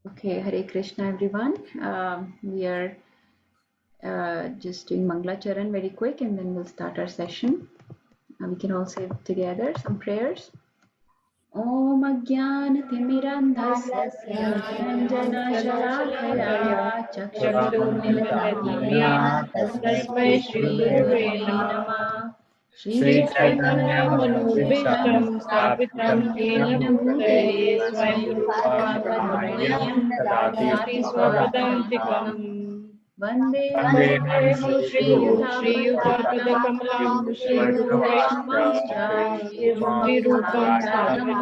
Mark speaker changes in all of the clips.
Speaker 1: Okay, Hare Krishna, everyone. We are just doing Mangla Charan very quick and then we'll start our session. We can all say together some prayers. Om Ajnanatimirandhasya Jnananjana Chakshurunmilitam Yena Tasmai Shri Gurave Namah Shri Chaitanya Manobishtam Sthapitam Yena Bhutale Swayam Rupa Kadam Dadati Swapadantikam Vandeham Shri Yudhapadakamalam Shri Guru Vaishnavascha Shri Rupam Sadhana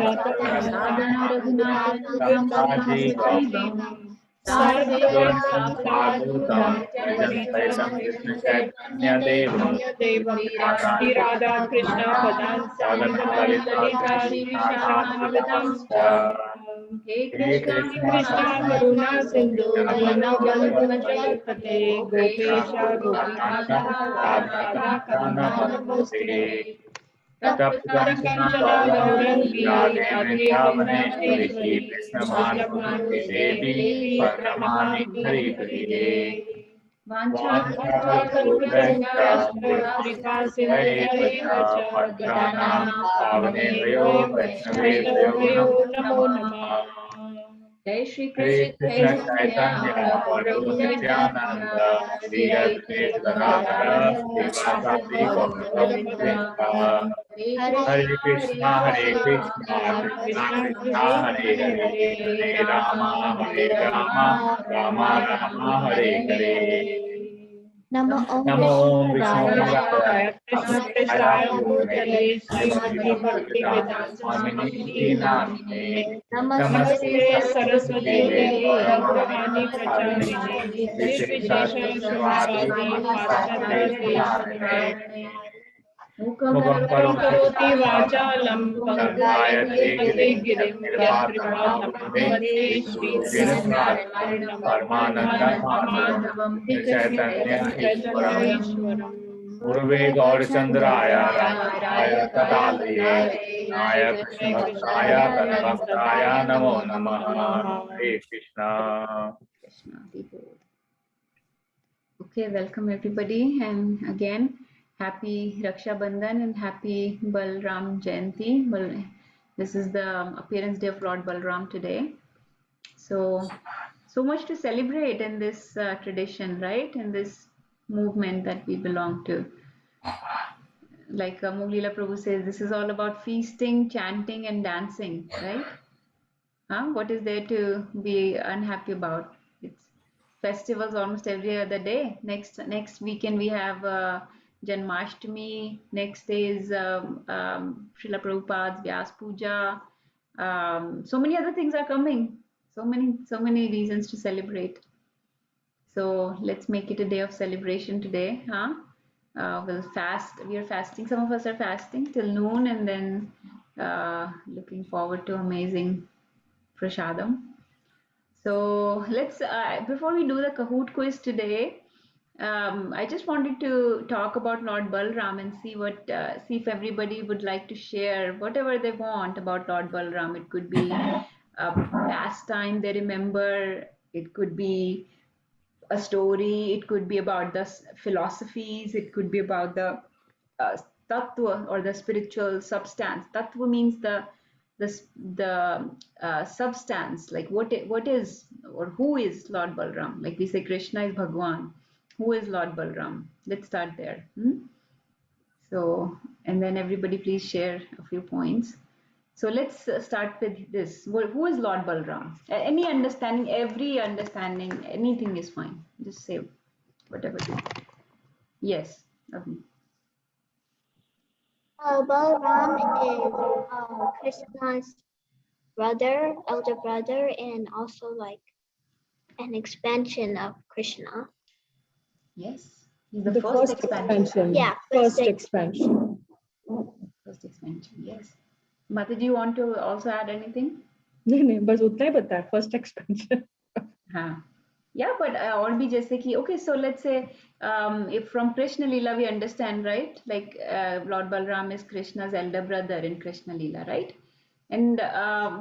Speaker 1: Raghunathanam Sajivam Sarvaitam Sadhutam Chaitanya Devam Shri Radha Krishna Padan Lalita Shri Vishakam He Krishna Karuna Sindhu Dinabandhu Jagapate Gopesha Gopinath Radha Kamala Namaste Kanchana Gaurangi Radhe Vrindaveshwari Vrindavan Devi Pranamami Hari Priye Vanchakalpatarubhyascha Kripa Sindhubhaiva Padanam Pavanebhyo Vaishnavebhyo Namo Namah Jai Shri Krishna Chaitanya Prabhu Nityananda Shri Advaita Gadadhara Srivasadi Gauravinda Hare Krishna Krishna Krishna Hare Hare Hare Rama Rama Rama Hare Hare
Speaker 2: Namo
Speaker 1: Namo
Speaker 2: Vishnuvaya
Speaker 1: Krishna
Speaker 2: Krishna
Speaker 1: Bhutale Srimati
Speaker 2: Bhakti
Speaker 1: Bhaktivedanta Swamini Namine
Speaker 2: Namaste
Speaker 1: Saraswati
Speaker 2: Devi
Speaker 1: Gauravani
Speaker 2: Pracharine
Speaker 1: Nirvishesha Shunavadi Paschatya Mukam Karoti Vachalam Pangayate Girim Yatkripam Vande Shri Paramananda Madhavam Chaitanya Ishwaram Urve Gaurachandraya Ramaya Kadalaye Naya Krishna Bhaktaya Tadbhaktaya Namo Namaha Hare Krishna. Okay, welcome everybody, and again, happy Raksha Bandhan and happy Balram Jayanti. Well, this is the appearance day of Lord Balram today. So much to celebrate in this tradition, right? In this movement that we belong to. Like Moglila Prabhu says, this is all about feasting, chanting, and dancing, right? What is there to be unhappy about? It's festivals almost every other day. Next weekend we have Janmashtami. Next day is Srila Prabhupada's Vyas Puja. So many other things are coming. So many reasons to celebrate. So let's make it a day of celebration today, huh? We'll fast. We are fasting. Some of us are fasting till noon, and then looking forward to amazing prasadam. So let's before we do the Kahoot quiz today, I just wanted to talk about Lord Balram and see if everybody would like to share whatever they want about Lord Balram. It could be a pastime they remember. It could be a story. It could be about the philosophies. It could be about the uh, tattva or the spiritual substance. Tattva means the substance, like what is or who is Lord Balram. Like we say Krishna is Bhagwan. Who is Lord Balram? Let's start there. So, and then everybody please share a few points. So let's start with this. Who is Lord Balram? Any understanding, every understanding, anything is fine. Just say whatever. Yes.
Speaker 2: Balram is Krishna's brother, elder brother, and also like an expansion of Krishna.
Speaker 1: Yes. He's the first expansion.
Speaker 2: Yeah,
Speaker 3: First expansion.
Speaker 1: First expansion. Yes. Mata, do you want to also add anything?
Speaker 3: नहीं बस उतना ही पता है first expansion.
Speaker 1: हाँ. Yeah, but और भी जैसे कि okay, so let's say if from Krishna Leela we understand, right? Like Lord Balram is Krishna's elder brother in Krishna Leela, right? And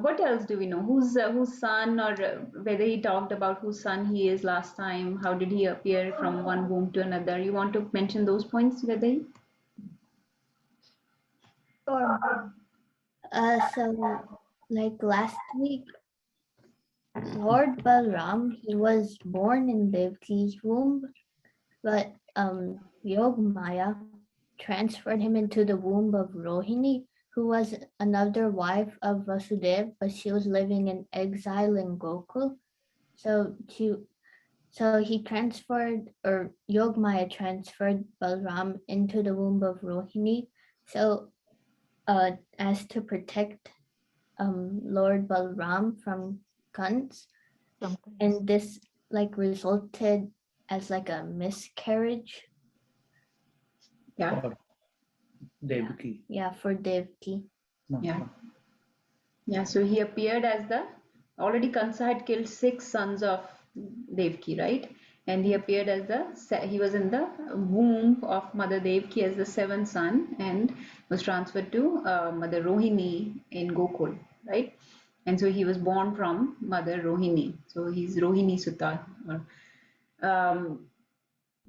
Speaker 1: what else do we know? Whose son, or whether he talked about whose son he is last time? How did he appear from one womb to another? You want to mention those points, Vedai?
Speaker 2: So like last week, Lord Balram, he was born in Devki's womb, but Yogmaya transferred him into the womb of Rohini, who was another wife of Vasudev, but she was living in exile in Gokul. So he transferred, or Yogmaya transferred Balram into the womb of Rohini. So as to protect Lord Balram from Kans, and this like resulted as like a miscarriage.
Speaker 1: Yeah.
Speaker 4: Or Devaki.
Speaker 2: Yeah, for Devki.
Speaker 4: No,
Speaker 1: Yeah.
Speaker 4: no.
Speaker 1: Yeah, so he appeared as already Kansa had killed 6 sons of Devki, right? And he appeared as he was in the womb of Mother Devki as the 7th son and was transferred to Mother Rohini in Gokul, right? And so he was born from Mother Rohini. So he's Rohini Sutta.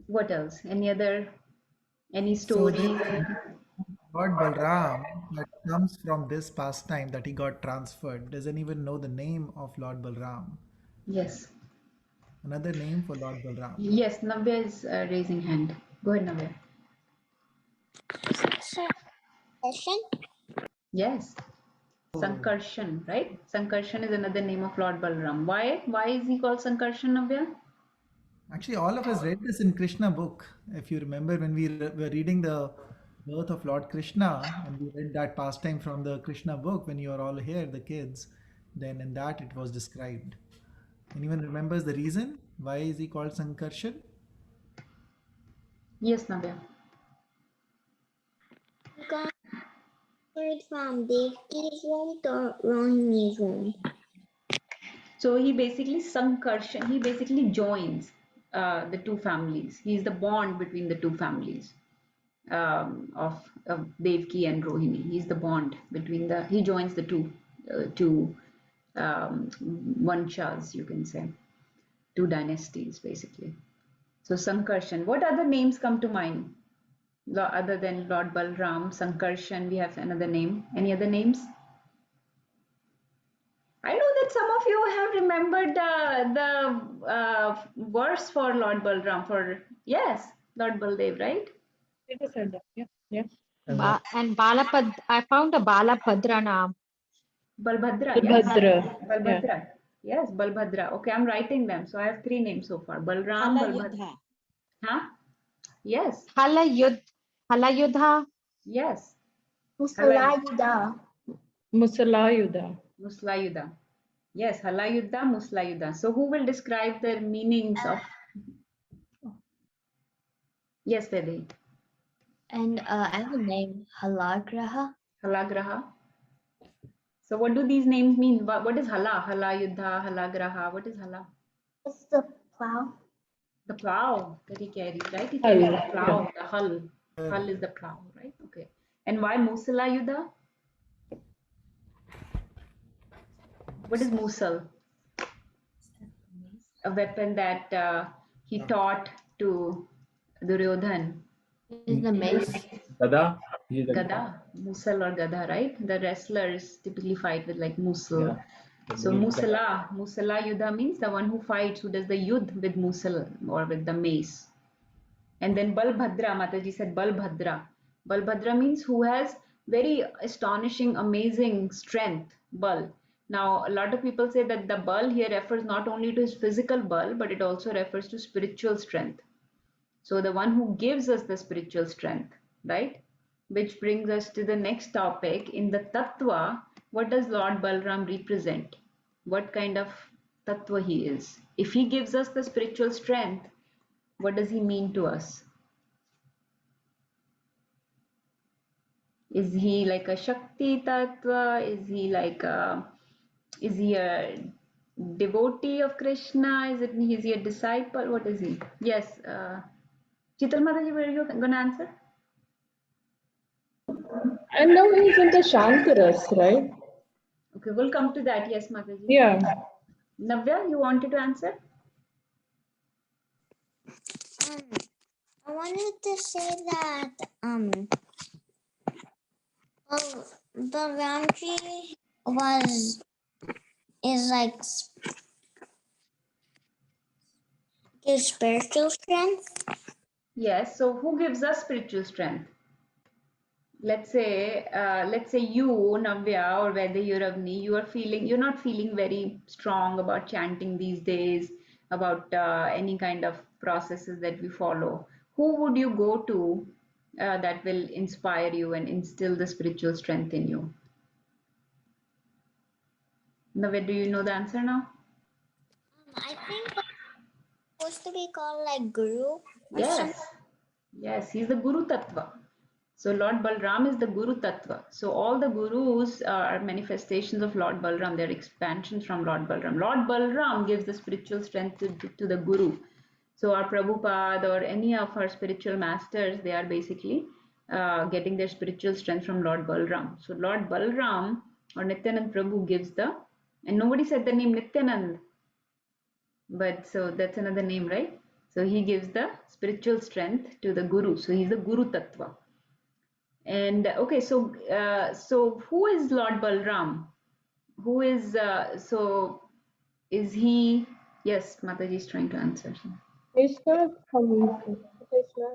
Speaker 1: What else? Any
Speaker 5: So
Speaker 1: story?
Speaker 5: this Lord Balram that comes from this pastime that he got transferred doesn't even know the name of Lord Balram.
Speaker 1: Yes.
Speaker 5: Another name for Lord Balram.
Speaker 1: Yes, Navya is raising hand. Go ahead, Navya. Yes. Sankarshan, right? Sankarshan is another name of Lord Balram. Why? Why is he called Sankarshan, Navya?
Speaker 5: Actually, all of us read this in Krishna book. If you remember when we were reading the birth of Lord Krishna, and we read that pastime from the Krishna book when you are all here, the kids, then in that it was described. Anyone remembers the reason? Why is he called Sankarshan?
Speaker 1: Yes, Navya.
Speaker 2: From Devki's womb to Rohini's womb.
Speaker 1: So he basically Sankarshan, he basically joins the two families. He's the bond between the two families of Devki and Rohini. He's the bond between he joins the two vanchas, you can say, two dynasties basically. So Sankarshan, what other names come to mind? Other than Lord Balram, Sankarshan, we have another name. Any other names? I know that some of you have remembered the verse for Lord Balram yes, Lord Baldev, right?
Speaker 3: It is said that. Yeah. Yeah.
Speaker 6: And I found a Balabhadra naam.
Speaker 1: Balbhadra, yes.
Speaker 3: Balbhadra. Yeah.
Speaker 1: Balbhadra. Yes, Balbhadra. Okay, I'm writing them. So I have 3 names so far. Balram, Balbhadra. Huh? Yes.
Speaker 6: Halayudha.
Speaker 1: Yes.
Speaker 2: Musalayuda.
Speaker 3: Musalayuda.
Speaker 1: Muslayuda. Yes, Halayuddha, Muslayuddha. So who will describe the meanings of? Yes, Vedai.
Speaker 2: And I have a name, Halagraha.
Speaker 1: Halagraha. So what do these names mean? What is Hala? Halayuddha, Halagraha. What is Hala?
Speaker 2: It's the plow.
Speaker 1: The plow that he carries, right? He
Speaker 3: Hull,
Speaker 1: carries the plow, the hull. Hull is the plow, right? Okay. And why Musalayuddha? What is Musal? A weapon that he taught to Duryodhan.
Speaker 2: Is the mace.
Speaker 4: Gada. He is the
Speaker 1: Gada, Musal or Gada, right? The wrestlers typically fight with like Musal.
Speaker 4: Yeah.
Speaker 1: So Musala Yuddha means the one who fights, who does the Yudh with Musal or with the mace. And then Balbhadra, Mataji said Balbhadra. Balbhadra means who has very astonishing, amazing strength, Bal. Now, a lot of people say that the Bal here refers not only to his physical Bal, but it also refers to spiritual strength. So the one who gives us the spiritual strength, right? Which brings us to the next topic. In the Tattva, what does Lord Balram represent? What kind of Tattva he is? If he gives us the spiritual strength, what does he mean to us? Is he like a Shakti Tattva? Is he a devotee of Krishna? Is he a disciple? What is he? Yes, Chital Mataji, were you going to answer?
Speaker 3: And now he's in the Shankaras, right?
Speaker 1: Okay, we'll come to that. Yes, Mataji.
Speaker 3: Yeah.
Speaker 1: Navya, you wanted to answer?
Speaker 7: I wanted to say that Balramji is like gives spiritual strength.
Speaker 1: Yes. So who gives us spiritual strength? Let's say you, Navya, or whether you're Avni, you're not feeling very strong about chanting these days, about any kind of processes that we follow. Who would you go to that will inspire you and instill the spiritual strength in you? Navya, do you know the answer now?
Speaker 7: I think it's supposed to be called like Guru or something.
Speaker 1: Yes, yes, he's the Guru Tattva. So Lord Balram is the Guru Tattva. So all the Gurus are manifestations of Lord Balram. They're expansions from Lord Balram. Lord Balram gives the spiritual strength to the Guru. So our Prabhupada or any of our spiritual masters, they are basically getting their spiritual strength from Lord Balram. So Lord Balram or Nityanand Prabhu gives and nobody said the name Nityanand, but so that's another name, right? So he gives the spiritual strength to the Guru. So he's the Guru Tattva. And okay, so who is Lord Balram? Who is is he? Yes, Mataji is trying to answer.
Speaker 3: Krishna from Krishna.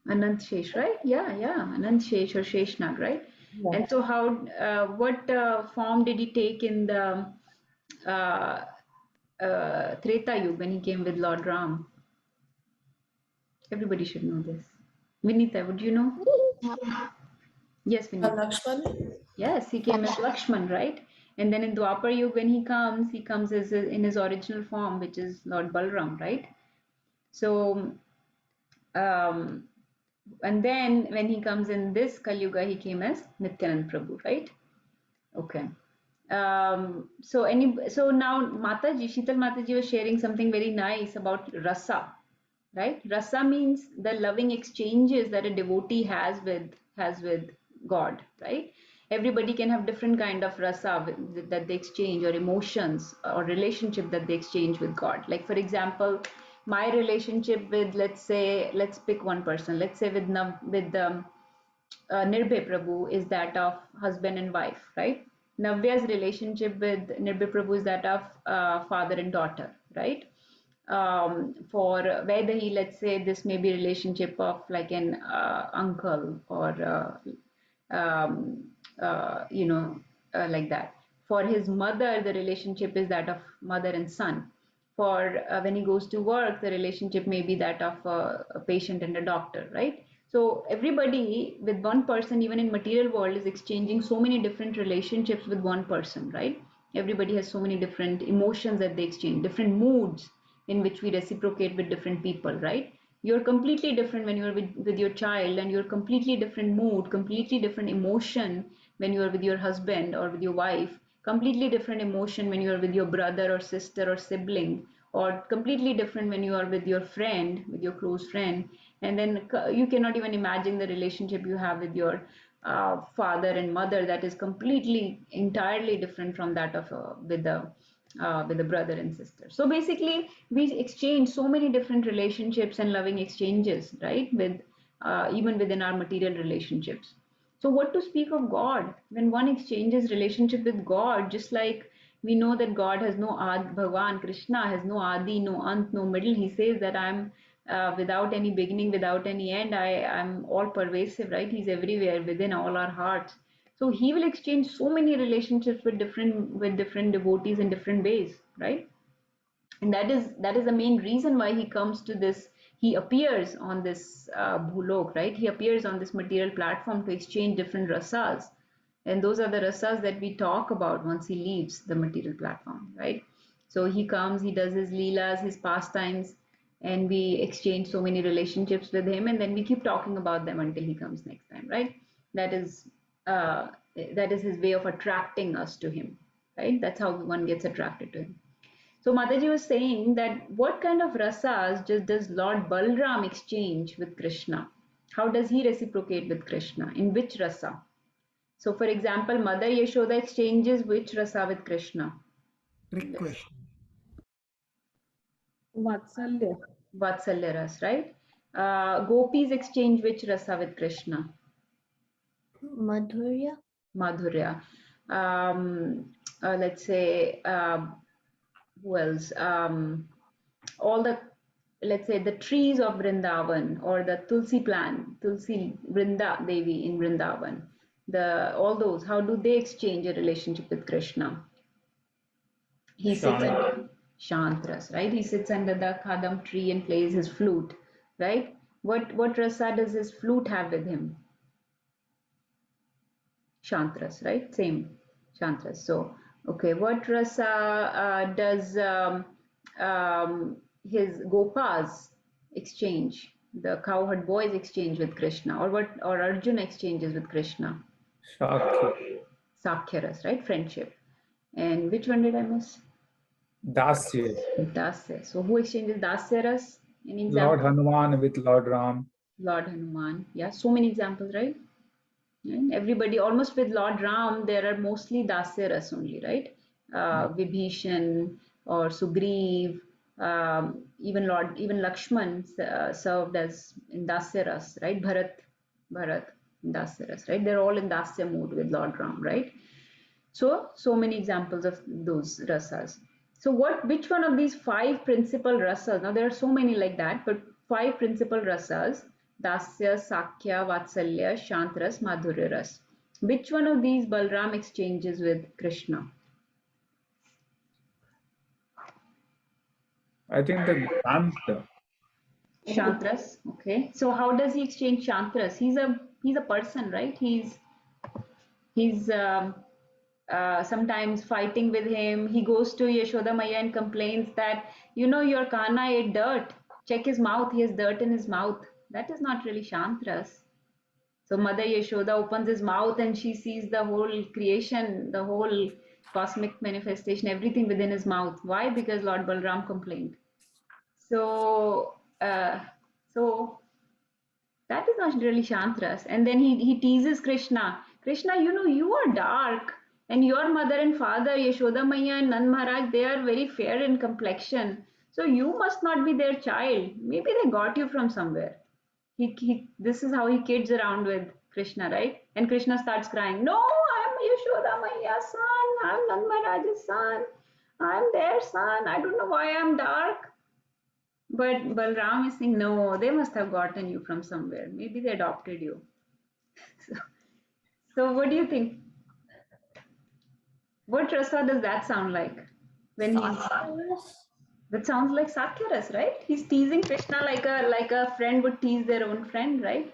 Speaker 1: Anant Shesh, right? Yeah, Anant Shesh or Sheshnag, right?
Speaker 3: Yeah.
Speaker 1: And so how, what form did he take in the Treta Yuga when he came with Lord Ram? Everybody should know this. Vinita, would you know? Yes, Vinita.
Speaker 8: Lakshman?
Speaker 1: Yes, he came as Lakshman, right? And then in Dwapar Yuga, when he comes as in his original form, which is Lord Balram, right? So, um, and then when he comes in this Kali Yuga, he came as Nityanand Prabhu, right? Okay. So now Mataji, Sheetal Mataji was sharing something very nice about rasa, right? Rasa means the loving exchanges that a devotee has with God, right? Everybody can have different kind of rasa that they exchange, or emotions or relationship that they exchange with God. Like for example, my relationship with, let's pick one person. Let's say with Nirbhay Prabhu is that of husband and wife, right? Navya's relationship with Nirbhay Prabhu is that of father and daughter, right? For whether he, let's say, this may be relationship of like an uncle or um, like that. For his mother, the relationship is that of mother and son. For when he goes to work, the relationship may be that of a patient and a doctor, right? So everybody with one person, even in material world, is exchanging so many different relationships with one person, right? Everybody has so many different emotions that they exchange, different moods in which we reciprocate with different people, right? You're completely different when you're with your child, and you're completely different mood, completely different emotion when you're with your husband or with your wife, completely different emotion when you're with your brother or sister or sibling, or completely different when you are with your friend, with your close friend. And then you cannot even imagine the relationship you have with your father and mother, that is completely entirely different from that of with the brother and sister. So basically, we exchange so many different relationships and loving exchanges, right? With even within our material relationships. So what to speak of God? When one exchanges relationship with God, just like we know that God has no Bhagavan Krishna has no Adi, no Ant, no middle. He says that I'm without any beginning, without any end. I'm all pervasive, right? He's everywhere within all our hearts. So he will exchange so many relationships with different devotees in different ways, right? And that is the main reason why he comes to this. He appears on this bhulok, right? He appears on this material platform to exchange different rasas, and those are the rasas that we talk about once he leaves the material platform, right? So he comes, he does his leelas, his pastimes, and we exchange so many relationships with him, and then we keep talking about them until he comes next time, right? That is uh, that is his way of attracting us to him, right? That's how one gets attracted to him. So Mataji was saying that what kind of rasas does Lord Balram exchange with Krishna? How does he reciprocate with Krishna? In which rasa? So for example, Mother Yashoda exchanges which rasa with Krishna?
Speaker 5: Trick question.
Speaker 3: Vatsalya.
Speaker 1: Vatsalya ras, right? Gopis exchange which rasa with Krishna?
Speaker 2: Madhurya.
Speaker 1: Madhurya. Let's say, who else? All the, let's say, the trees of Vrindavan, or the Tulsi plant, Tulsi Vrinda Devi in Vrindavan. All those, how do they exchange a relationship with Krishna? He sits
Speaker 4: Shant.
Speaker 1: under Shantras, right? He sits under the Kadam tree and plays his flute, right? What rasa does his flute have with him? Shantras, right? Same Shantras. So, okay, what rasa does his Gopas exchange? The cowherd boys exchange with Krishna, or Arjuna exchanges with Krishna?
Speaker 4: Shakya.
Speaker 1: Sakhyaras, right? Friendship. And which one did I miss?
Speaker 4: Dasya.
Speaker 1: Dasya. So who exchanges Dasyaras? Any
Speaker 4: Lord
Speaker 1: example?
Speaker 4: Hanuman with Lord Ram.
Speaker 1: Lord Hanuman. Yeah, so many examples, right? And everybody, almost with Lord Ram, there are mostly Dasyaras only, right? Vibhishan or Sugriv, even Lakshman served as in Dasyaras, right? Bharat in Dasyaras, right? They're all in Dasya mood with Lord Ram, right? So many examples of those rasas. So which one of these 5 principal rasas, now there are so many like that, but 5 principal rasas, Dasya, Sakhya, Vatsalya, Shantras, Madhurya ras. Which one of these Balram exchanges with Krishna?
Speaker 4: I think the Shanta.
Speaker 1: Shantras, okay. So how does he exchange Shantras? He's a person, right? He's sometimes fighting with him. He goes to Yashoda Maya and complains that, your Kana ate dirt. Check his mouth. He has dirt in his mouth. That is not really Shantras. So Mother Yashoda opens his mouth and she sees the whole creation, the whole cosmic manifestation, everything within his mouth. Why? Because Lord Balram complained. So, so that is not really Shantras. And then he teases Krishna. Krishna, you are dark. And your mother and father, Yashoda Maya and Nand Maharaj, they are very fair in complexion. So you must not be their child. Maybe they got you from somewhere. This is how he kids around with Krishna, right? And Krishna starts crying, no, I'm Yashoda Maya's son. I'm Nand Maharaj's son. I'm their son. I don't know why I'm dark. But Balram is saying, no, they must have gotten you from somewhere. Maybe they adopted you. So what do you think? What rasa does that sound like?
Speaker 2: Sakyaras.
Speaker 1: That sounds like Sakyaras, right? He's teasing Krishna like a friend would tease their own friend, right?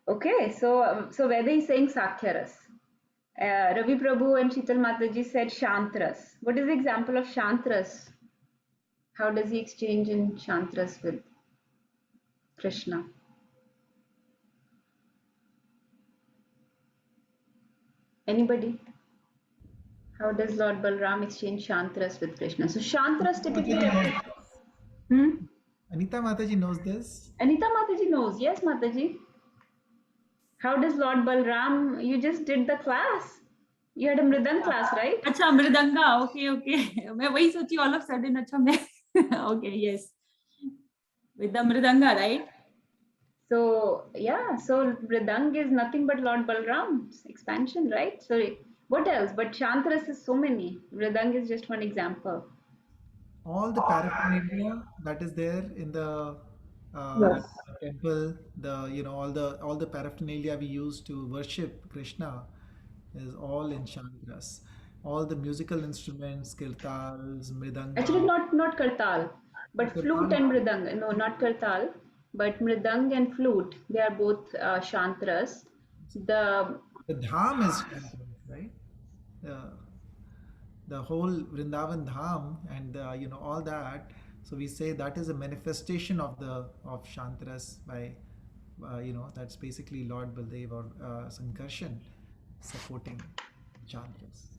Speaker 1: Okay, so whether he's saying Sakyaras, Ravi Prabhu and Sheetal Mataji said Shantras. What is the example of Shantras? How does he exchange in Shantras with Krishna? Anybody? How does Lord Balram exchange Shantras with Krishna? So Shantras typically refer.
Speaker 5: Anita Mataji knows this.
Speaker 1: Anita Mataji knows. Yes, Mataji. How does Lord Balram? You just did the class. You had a Mridang class, right?
Speaker 8: अच्छा mridanga okay okay मैं वही सोची all of sudden अच्छा मैं okay yes with the mridanga right
Speaker 1: So yeah, so Mridang is nothing but Lord Balram's expansion, right? So what else? But Shantras is so many. Mridang is just one example.
Speaker 5: All the paraphernalia that is there in the
Speaker 3: Yes.
Speaker 5: temple, all the paraphernalia we use to worship Krishna is all in Shantras. All the musical instruments, kirtals,
Speaker 1: Actually,
Speaker 5: mridanga,
Speaker 1: not Kartal, but flute
Speaker 5: kirtan.
Speaker 1: and Mridang. No, not Kartal, but Mridang and flute. They are both Shantras. The
Speaker 5: The dham is Shantras, right? The the whole Vrindavan Dham and all that. So we say that is a manifestation of Shantras by that's basically Lord Baldev or Sankarshan supporting Shantras.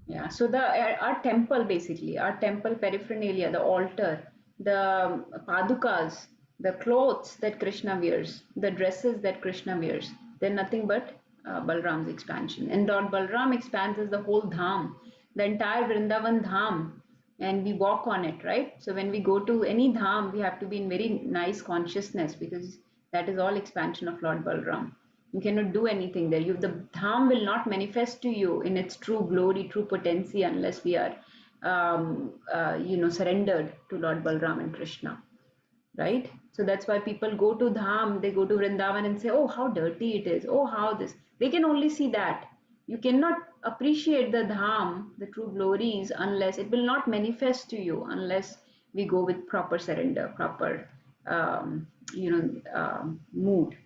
Speaker 1: Yeah, so our temple basically, our temple paraphernalia, the altar, the padukas, the clothes that Krishna wears, the dresses that Krishna wears, they're nothing but Balram's expansion. And Lord Balram expands as the whole dham, the entire Vrindavan dham, and we walk on it, right? So when we go to any dham, we have to be in very nice consciousness, because that is all expansion of Lord Balram. You cannot do anything there. The dham will not manifest to you in its true glory, true potency, unless we are, surrendered to Lord Balram and Krishna, right? So that's why people go to dham, they go to Vrindavan and say, oh, how dirty it is, oh, how this. They can only see that. You cannot appreciate the dham, the true glories, unless it will not manifest to you, unless we go with proper surrender, proper mood.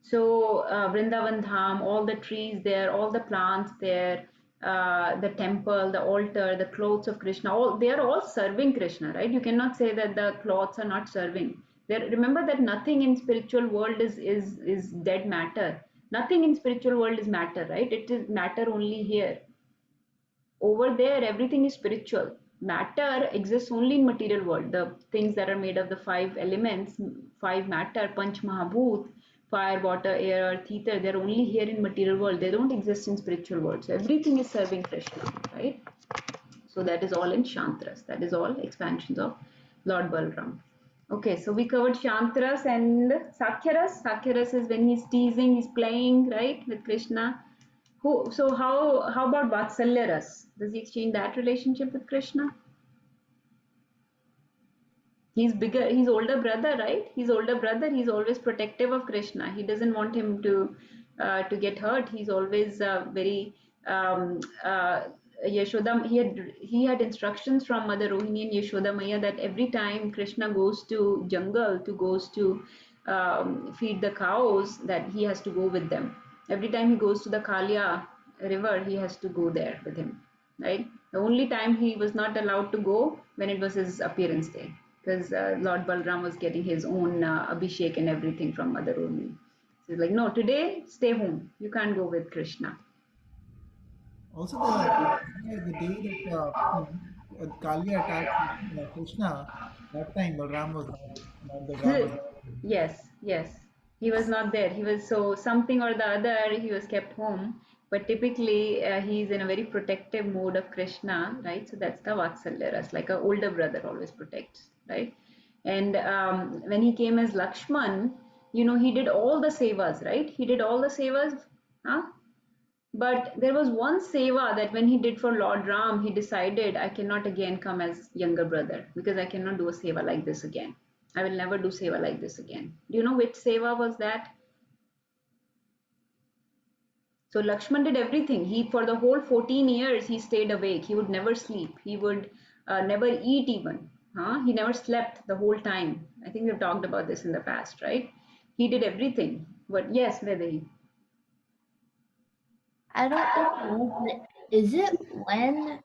Speaker 1: So Vrindavan Dham, all the trees there, all the plants there, the temple, the altar, the clothes of Krishna, all they are all serving Krishna, right? You cannot say that the clothes are not serving. There, remember that nothing in spiritual world is dead matter. Nothing in spiritual world is matter, right? It is matter only here. Over there, everything is spiritual. Matter exists only in material world. The things that are made of the 5 elements, 5 matter, Panch Mahabhut, fire, water, air, earth, ether, they're only here in material world. They don't exist in spiritual world. So everything is serving Krishna, right? So that is all in Shantras. That is all expansions of Lord Balram. Okay, so we covered Shantras and Sakhyaras. Sakhyaras is when he's teasing, he's playing, right, with Krishna. So how about Vatsalya Ras? Does he exchange that relationship with Krishna? He's bigger, he's older brother, right? He's older brother. He's always protective of Krishna. He doesn't want him to get hurt. He's always very Yashoda. He had instructions from Mother Rohini and Yashoda Maya that every time Krishna goes to jungle, goes to feed the cows, that he has to go with them. Every time he goes to the Kalya river, he has to go there with him, right? The only time he was not allowed to go when it was his appearance day, because Lord Balram was getting his own abhishek and everything from Mother Rohini. So he's like, no, today stay home. You can't go with Krishna.
Speaker 5: Also, the day that Kali attacked Krishna, that time Balram was not Balram was
Speaker 1: Yes. He was not there. He was, so something or the other, he was kept home. But typically, he's in a very protective mode of Krishna, right? So that's the Vatsalya Ras, like an older brother always protects, right? And when he came as Lakshman, he did all the sevas, right? He did all the sevas, huh? But there was one seva that when he did for Lord Ram, he decided, I cannot again come as younger brother, because I cannot do a seva like this again. I will never do seva like this again. Do you know which seva was that? So Lakshman did everything. He, for the whole 14 years, he stayed awake. He would never sleep. He would never eat even. He never slept the whole time. I think we've talked about this in the past, right? He did everything. But yes, Vedahi.
Speaker 2: I don't know. Is it when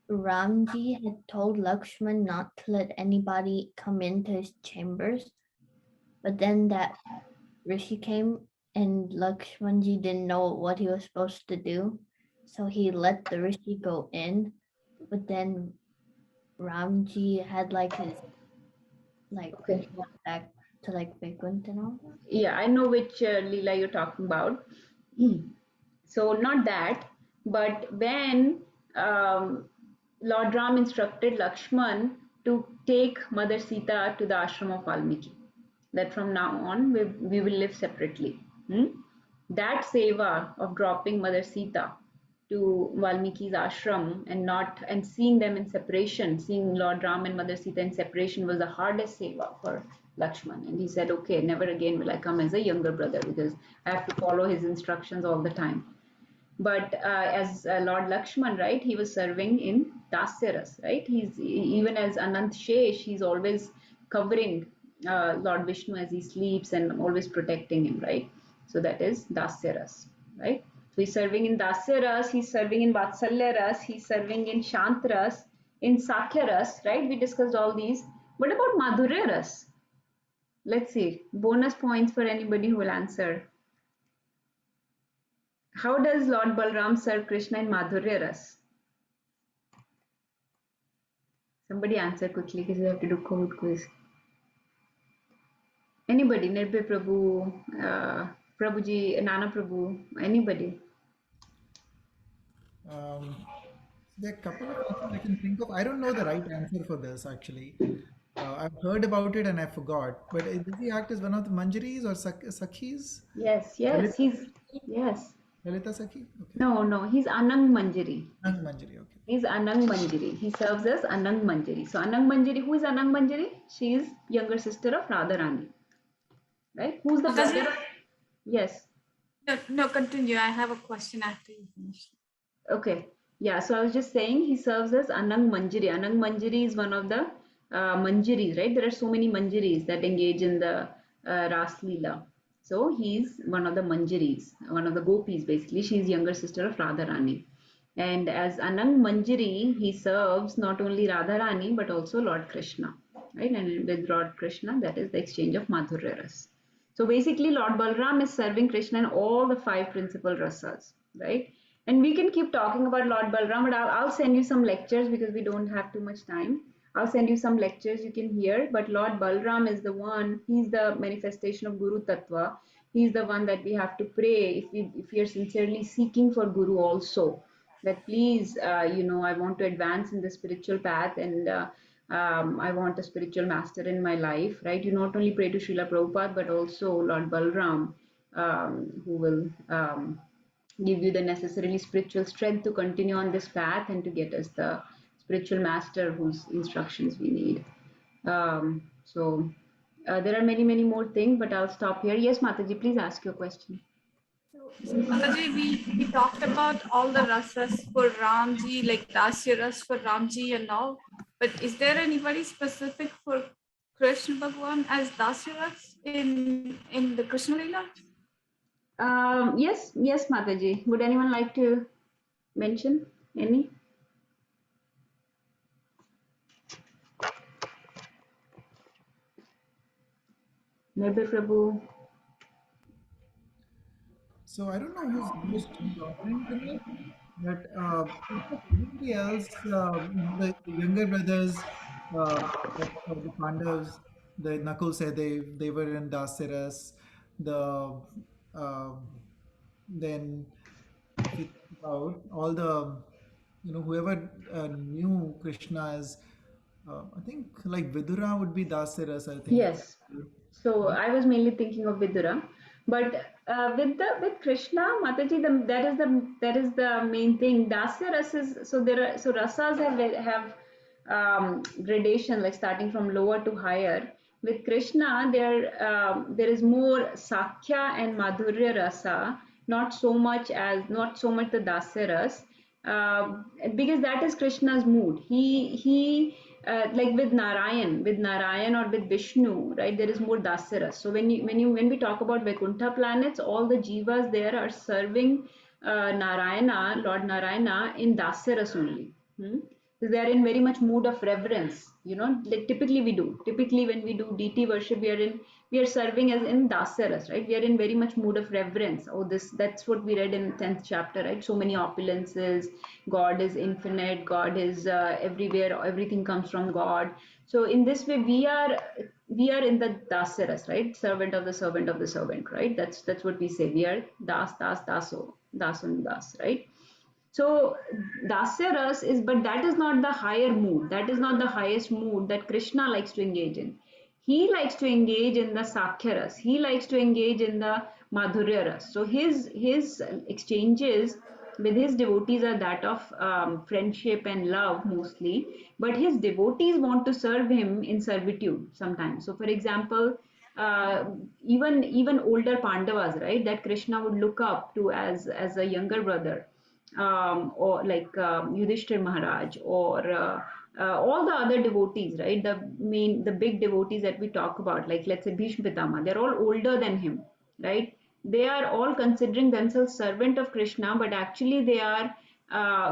Speaker 2: Ramji had told Lakshman not to let anybody come into his chambers, but then that Rishi came and Lakshmanji didn't know what he was supposed to do, so he let the Rishi go in, but then Ramji had his
Speaker 1: Okay.
Speaker 2: went back to Vaikunt and all.
Speaker 1: Yeah, I know which Leela you're talking about. So not that, but when Lord Ram instructed Lakshman to take Mother Sita to the ashram of Valmiki, that from now on we will live separately. That seva of dropping Mother Sita to Valmiki's ashram and seeing them in separation, seeing Lord Ram and Mother Sita in separation was the hardest seva for Lakshman. And he said, okay, never again will I come as a younger brother, because I have to follow his instructions all the time. But as Lord Lakshman, right, he was serving in Dasya Ras, right? He's even as Anant Shesh, he's always covering Lord Vishnu as he sleeps and always protecting him, right? So that is Dasya Ras, right? So he's serving in Dasya Ras, he's serving in Vatsalya Ras, he's serving in Shant Ras, in Sakhya Ras, right? We discussed all these. What about Madhurya Ras? Let's see. Bonus points for anybody who will answer. How does Lord Balram serve Krishna in Madhurya Ras? Somebody answer quickly, because we have to do COVID quiz. Anybody? Nirbhay Prabhu, Prabhuji, Nana Prabhu, anybody?
Speaker 5: There are a couple of answers I can think of. I don't know the right answer for this actually. I've heard about it and I forgot. But does he act as one of the Manjaris or Sakhis?
Speaker 1: Yes, yes,
Speaker 5: Lalita,
Speaker 1: yes.
Speaker 5: Lalita Sakhi? Okay.
Speaker 1: No, he's Anang Manjari.
Speaker 5: Nang Manjari, okay.
Speaker 1: He's Anang Manjari. He serves as Anang Manjari. So Anang Manjari, who is Anang Manjari? She is younger sister of Radharani. Right? Who's the
Speaker 8: Mataji?
Speaker 1: brother? Yes.
Speaker 8: No, continue. I have a question after you finish.
Speaker 1: Okay. Yeah. So I was just saying he serves as Anang Manjari. Anang Manjari is one of the Manjaris, right? There are so many Manjaris that engage in the Ras Leela. So he's one of the Manjaris, one of the gopis basically. She's younger sister of Radharani. And as Anang Manjari, he serves not only Radharani but also Lord Krishna, right? And with Lord Krishna, that is the exchange of Madhurya Ras. So basically, Lord Balram is serving Krishna in all the 5 principal rasas, right? And we can keep talking about Lord Balram, but I'll send you some lectures because we don't have too much time. I'll send you some lectures you can hear. But Lord Balram is the one, he's the manifestation of Guru Tattva. He's the one that we have to pray if we are sincerely seeking for Guru also. That please, I want to advance in the spiritual path and I want a spiritual master in my life, right? You not only pray to Srila Prabhupada, but also Lord Balram, who will give you the necessarily spiritual strength to continue on this path and to get us the spiritual master whose instructions we need. So there are many, many more things, but I'll stop here. Yes, Mataji, please ask your question.
Speaker 9: Mataji, we talked about all the rasas for Ramji, like Dasya Ras for Ramji and all. But is there anybody specific for Krishna Bhagwan as Dasya Ras in the Krishna Leela?
Speaker 1: Yes, Mataji. Would anyone like to mention any? Maybe Prabhu.
Speaker 5: So I don't know who's most important to me, but everybody else, the younger brothers, of the Pandavas, the Nakul Sahadev, they were in Dasaras. The then if you think about all the, whoever knew Krishna as, I think like Vidura would be Dasaras, I think.
Speaker 1: Yes. So I was mainly thinking of Vidura, but with Krishna, Mataji, that is the main thing. Dasya ras is so rasas have gradation, like starting from lower to higher. With Krishna, there is more Sakhya and Madhurya rasa, not so much the Dasya ras, because that is Krishna's mood. He like with Narayan or with Vishnu, right? There is more Dasaras. So when we talk about Vaikuntha planets, all the jivas there are serving Narayana, Lord Narayana, in Dasaras only. So they are in very much mood of reverence. Like typically when we do deity worship, we are serving as in Dasaras, right? We are in very much mood of reverence. That's what we read in 10th chapter, right? So many opulences, God is infinite, God is everywhere, everything comes from God. So in this way, we are in the Dasaras, right? Servant of the servant of the servant, right? That's what we say. We are daso, right? So Dasya Ras but that is not the higher mood. That is not the highest mood that Krishna likes to engage in. He likes to engage in the Sakhya Ras. He likes to engage in the Madhurya Ras. So his exchanges with his devotees are that of friendship and love mostly. But his devotees want to serve him in servitude sometimes. So for example, even older Pandavas, right, that Krishna would look up to as a younger brother, or like Yudhishthir Maharaj, or all the other devotees, right? The big devotees that we talk about, like let's say Bhishma Pitama, they're all older than him, right? They are all considering themselves servant of Krishna, but actually they are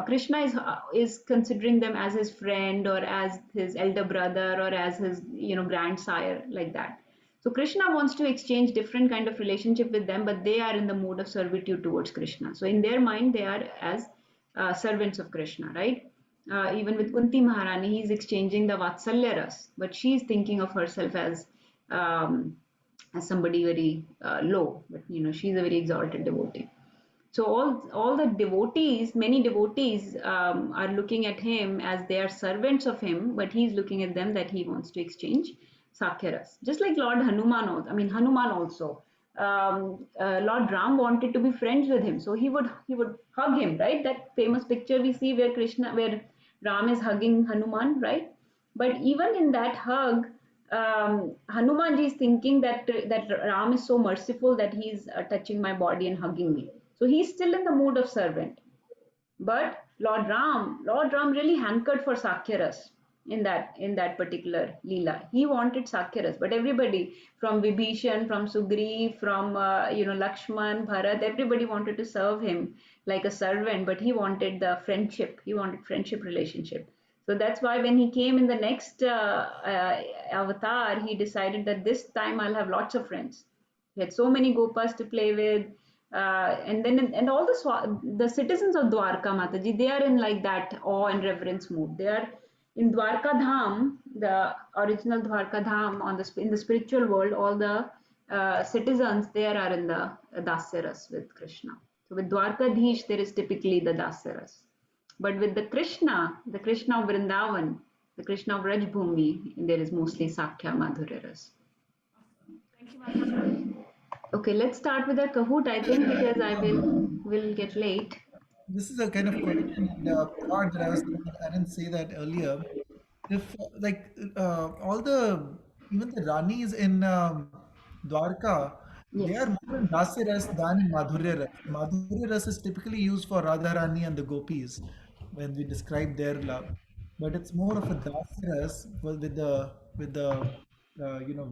Speaker 1: Krishna is considering them as his friend or as his elder brother or as his grandsire, like that. So Krishna wants to exchange different kind of relationship with them, but they are in the mode of servitude towards Krishna. So in their mind, they are as servants of Krishna, right? Even with Kunti Maharani, he's exchanging the Vatsalya ras, but she's thinking of herself as as somebody very low, but she's a very exalted devotee. So all the devotees, many devotees are looking at him as they are servants of him, but he's looking at them that he wants to exchange Sakyaras. Just like Lord Hanuman also. I mean Hanuman also. Lord Ram wanted to be friends with him, so he would hug him, right? That famous picture we see where Ram is hugging Hanuman, right? But even in that hug, Hanumanji is thinking that Ram is so merciful that he's touching my body and hugging me. So he's still in the mood of servant. But Lord Ram really hankered for Sakyaras in that particular Leela. He wanted Sakyaras, but everybody from Vibhishan, from Sugriv, from Lakshman, Bharat, everybody wanted to serve him like a servant, but he wanted the friendship. He wanted friendship relationship. So that's why when he came in the next avatar, he decided that this time I'll have lots of friends. He had so many gopas to play with. And all the citizens of Dwarka Mataji, they are in like that awe and reverence mood. They are in Dwarka Dham, the original Dwarka Dham in the spiritual world. All the citizens there are in the Dasyaras with Krishna. So with Dwarkadhish, there is typically the Dasyaras. But with the Krishna of Vrindavan, the Krishna of Rajbhumi, there is mostly Sakya Madhurya.
Speaker 9: Thank you, Mataji.
Speaker 1: Okay, let's start with our Kahoot, I think, because I will get late.
Speaker 5: This is a kind of question and thought that I was thinking. I didn't say that earlier. If all even the Ranis in Dwarka, they are
Speaker 1: Yes.
Speaker 5: more in Dasya Ras than in Madhurya Ras. Madhurya Ras is typically used for Radharani and the gopis when we describe their love, but it's more of a Dasya Ras with the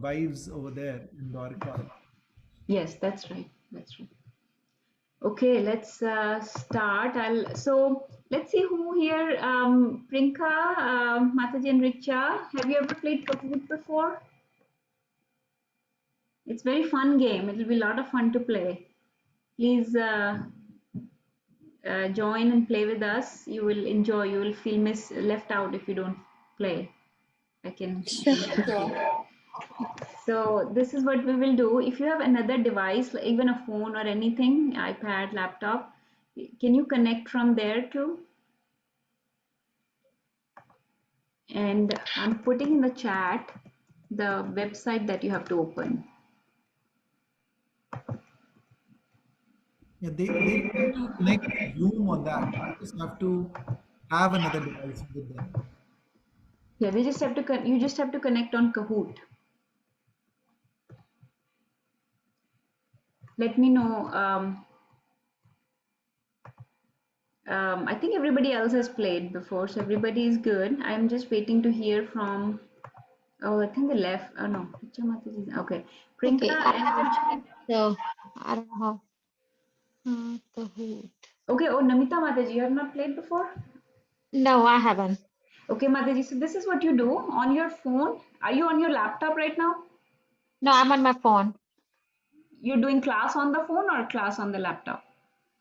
Speaker 5: wives over there in Dwarka.
Speaker 1: Yes, that's right. That's right. Okay, let's start. Let's see who here. Prinka, Mataji and Richa. Have you ever played Kahoot before? It's a very fun game. It'll be a lot of fun to play. Please join and play with us. You will enjoy. You will feel left out if you don't play. I can. So this is what we will do. If you have another device, like even a phone or anything, iPad, laptop, can you connect from there too? And I'm putting in the chat the website that you have to open.
Speaker 5: Yeah, they don't need to connect Zoom on that. They just have to have another device with them.
Speaker 1: Yeah, they just have to you just have to connect on Kahoot. Let me know. I think everybody else has played before, so everybody is good. I'm just waiting to hear from. Oh, I think they left. Oh no, Richa Mataji is- okay. Prinka
Speaker 6: Okay,
Speaker 1: and Richa.
Speaker 6: so I don't know. Kahoot.
Speaker 1: Okay. Oh, Namita Mataji, you have not played before?
Speaker 6: No, I haven't.
Speaker 1: Okay, Mataji. So this is what you do on your phone. Are you on your laptop right now?
Speaker 6: No, I'm on my phone.
Speaker 1: You're doing class on the phone or class on the laptop?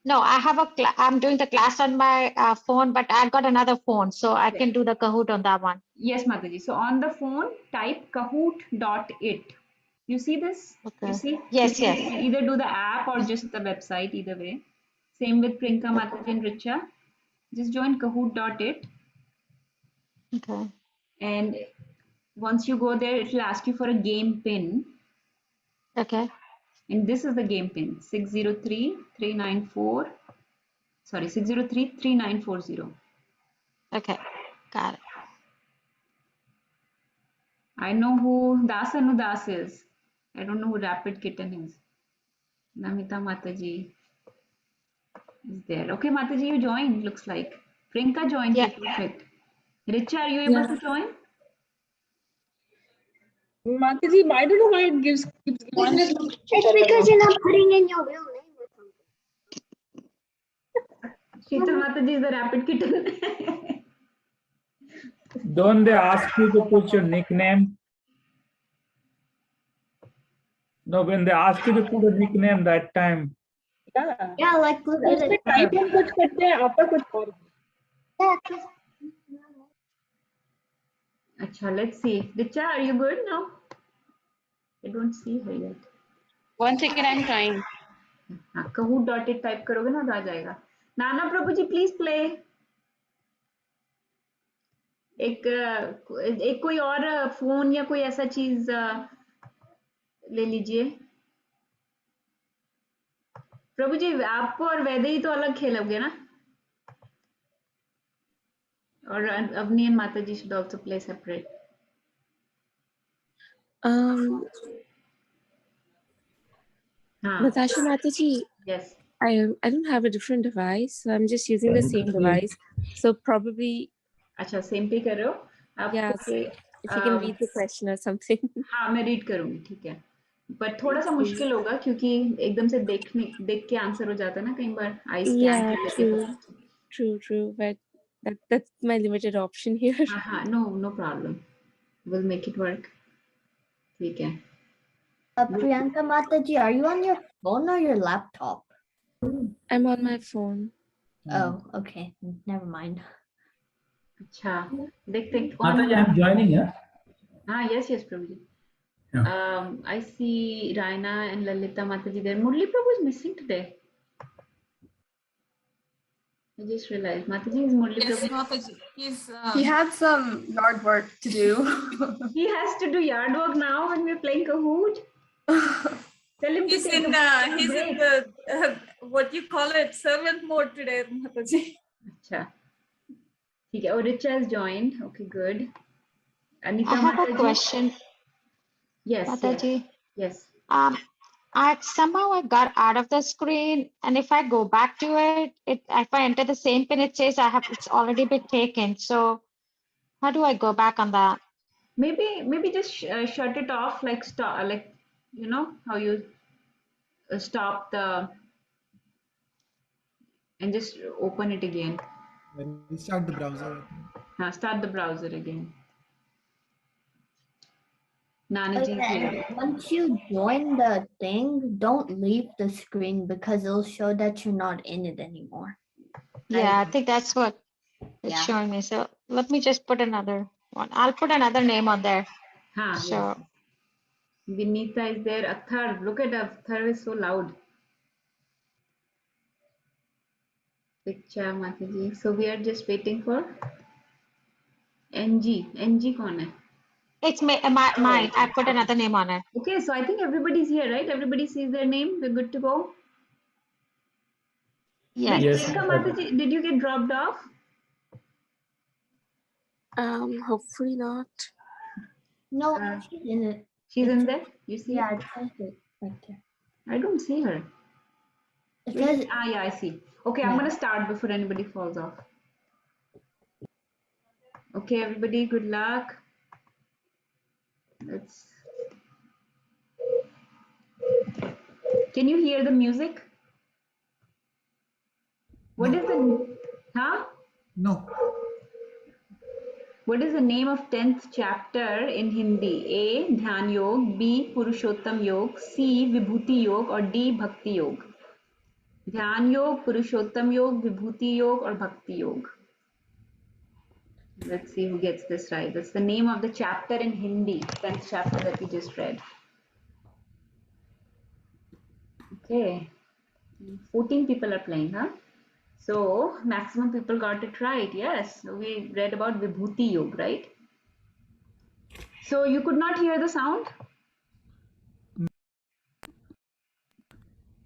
Speaker 6: No, I have I'm doing the class on my phone, but I got another phone, so I
Speaker 1: Okay.
Speaker 6: can do the Kahoot on that one.
Speaker 1: Yes, Mataji. So on the phone, type kahoot.it. You see this? You
Speaker 6: Okay.
Speaker 1: see?
Speaker 6: Yes,
Speaker 1: You
Speaker 6: yes.
Speaker 1: can either do the app or just the website, either way. Same with Prinka, Mataji, and Richa. Just join kahoot.it.
Speaker 6: Okay.
Speaker 1: And once you go there, it will ask you for a game pin.
Speaker 6: Okay.
Speaker 1: And this is the game pin 603-394. Sorry, 603-3940.
Speaker 6: Okay. Got it.
Speaker 1: I know who Dasanu Das is. I don't know who Rapid Kitten is. Namita Mataji is there. Okay, Mataji, you joined, looks like. Prinka joined.
Speaker 6: Yeah.
Speaker 1: Okay, perfect. Richa, are you able
Speaker 3: Yeah.
Speaker 1: to join?
Speaker 3: Mataji, I don't know why it keeps giving one.
Speaker 7: It's because you're not putting in your real name or something.
Speaker 1: Sheetal Mataji is the Rapid Kitten.
Speaker 4: Don't they ask you to put your nickname? No, when they ask you to put a nickname that time.
Speaker 3: Yeah.
Speaker 7: Yeah, like look at
Speaker 3: उसमें
Speaker 7: it.
Speaker 3: type हम कुछ करते हैं आपका कुछ और.
Speaker 7: Yeah, 'cause-
Speaker 1: Acha, let's see. Richa, are you good now? I don't see her yet.
Speaker 10: One second, I'm trying.
Speaker 1: हाँ, kahoot.it type करोगे ना तो आ जाएगा. नाना प्रभु जी प्लीज प्ले. एक कोई और फोन या कोई ऐसा चीज ले लीजिए. प्रभु जी आपको और वैदेही तो अलग खेलोगे ना. और Avni and Mataji should also play separate.
Speaker 10: Natasha Mataji,
Speaker 1: Yes.
Speaker 10: I don't have a different device, so I'm just using the same device. So probably.
Speaker 1: अच्छा same पे कर रहे हो.
Speaker 10: Yeah. If you can read the question or something.
Speaker 1: हाँ मैं read करूँगी ठीक है. But थोड़ा सा मुश्किल होगा क्योंकि एकदम से देख के आंसर हो जाता है ना कई बार.
Speaker 10: Yeah, true. But that's my limited option here.
Speaker 1: No problem. We'll make it work. ठीक है.
Speaker 2: Priyanka Mataji, are you on your phone or your laptop?
Speaker 10: I'm on my phone.
Speaker 2: Oh, okay. Never mind.
Speaker 1: अच्छा देखते
Speaker 4: Mataji, I'm joining, yeah?
Speaker 1: Yes, Prabhu ji. I see Raina and Lalita Mataji there. Murli Prabhu is missing today. I just realized Mataji is Murli
Speaker 9: Yes,
Speaker 1: Prabhu.
Speaker 9: Mataji.
Speaker 11: He had some yard work to do.
Speaker 1: He has to do yard work now when we're playing Kahoot. Tell him
Speaker 9: He's in the what you call it, servant mode today, Mataji.
Speaker 1: अच्छा. ठीक है. और Richa has joined. Okay, good. Anita
Speaker 6: I have
Speaker 1: Mataji.
Speaker 6: a question.
Speaker 1: Yes.
Speaker 6: Mataji.
Speaker 1: Yes.
Speaker 6: Somehow I got out of the screen, and if I go back to it, if I enter the same pin, it says it's already been taken. So how do I go back on that?
Speaker 1: Maybe just shut it off, like stop, like you know how you stop the and just open it again.
Speaker 5: When we start the browser.
Speaker 1: Start the browser again. Nanaji is here.
Speaker 2: Once you join the thing, don't leave the screen because it'll show that you're not in it anymore.
Speaker 6: Yeah, I think that's what it's showing me. So let me just put another one. I'll put another name on there.
Speaker 1: Yes. Vinita is there. Athar, look at Athar is so loud. Richa Mataji. So we are just waiting for NG. NG kaun hai?
Speaker 6: It's mine. I put another name on it.
Speaker 1: Okay, so I think everybody's here, right? Everybody sees their name. We're good to go.
Speaker 6: Yeah.
Speaker 4: Yes.
Speaker 1: Richa Mataji, did you get dropped off?
Speaker 10: Hopefully not.
Speaker 2: No, she's in it.
Speaker 1: She's in there? You see?
Speaker 2: Yeah, it says it right there.
Speaker 1: I don't see her.
Speaker 2: It says,
Speaker 1: yeah, I see. Okay, I'm going to start before anybody falls off. Okay, everybody, good luck. Can you hear the music? What is the
Speaker 5: No.
Speaker 1: What is the name of 10th chapter in Hindi? A. Dhyan Yog, B. Purushottam Yog, C. Vibhuti Yog, or D. Bhakti Yog? Dhyan Yog, Purushottam Yog, Vibhuti Yog, or Bhakti Yog? Let's see who gets this right. That's the name of the chapter in Hindi, 10th chapter that we just read. Okay. 14 people are playing, huh? So, maximum people got it right. Yes, we read about Vibhuti Yoga, right? So, you could not hear the sound?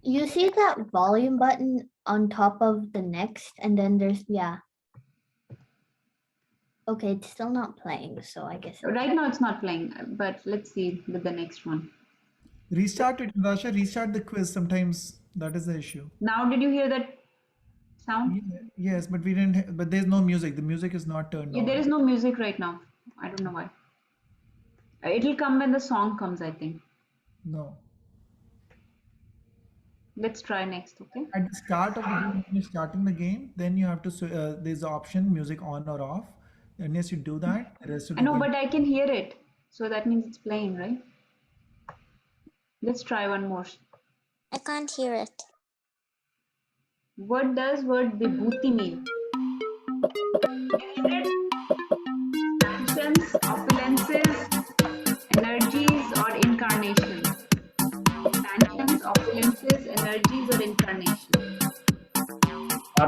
Speaker 2: you see that volume button on top of the next, and then there's, Okay, it's still not playing, so I guess.
Speaker 1: Right now it's not playing, but let's see with the next one.
Speaker 5: Restart it, Natasha. Restart the quiz. Sometimes that is the issue.
Speaker 1: Now, did you hear that sound?
Speaker 5: Yes, but we didn't. But there's no music. The music is not turned on.
Speaker 1: There is no music right now. I don't know why. It'll come when the song comes, I think.
Speaker 5: No.
Speaker 1: Let's try next, okay?
Speaker 5: At the start of the game, when you're starting the game, then you have to. There's the option music on or off. Unless you do that, the rest of
Speaker 1: I know, but I can hear it. So that means it's playing, right? Let's try one more.
Speaker 7: I can't hear it.
Speaker 1: What does word Vibhuti mean? Substance, opulences, energies, or incarnation? Expansion,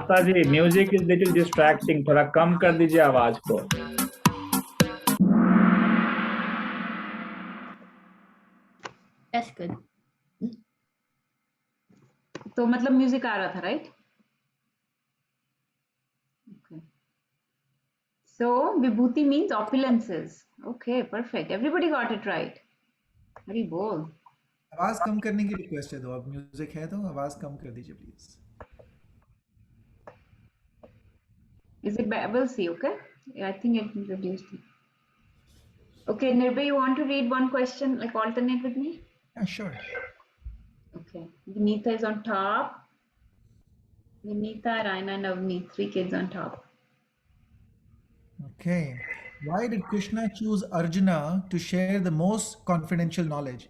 Speaker 4: माता जी, music is little distracting, थोड़ा कम कर दीजिए आवाज को.
Speaker 2: That's good.
Speaker 1: तो मतलब music आ रहा था, right? Okay. So vibhuti means opulences. Okay, perfect. Everybody got it right. Very bold.
Speaker 5: आवाज कम करने की रिक्वेस्ट है, तो अब म्यूजिक है तो आवाज कम कर दीजिए please.
Speaker 1: Is it bad? We'll see, okay? I think it reduced it. Okay, Nirbhay, you want to read one question, like alternate with me?
Speaker 5: Yeah, sure.
Speaker 1: Okay. Vinita is on top. Vinita, Raina, and Avni, 3 kids on top.
Speaker 5: Okay. Why did Krishna choose Arjuna to share the most confidential knowledge?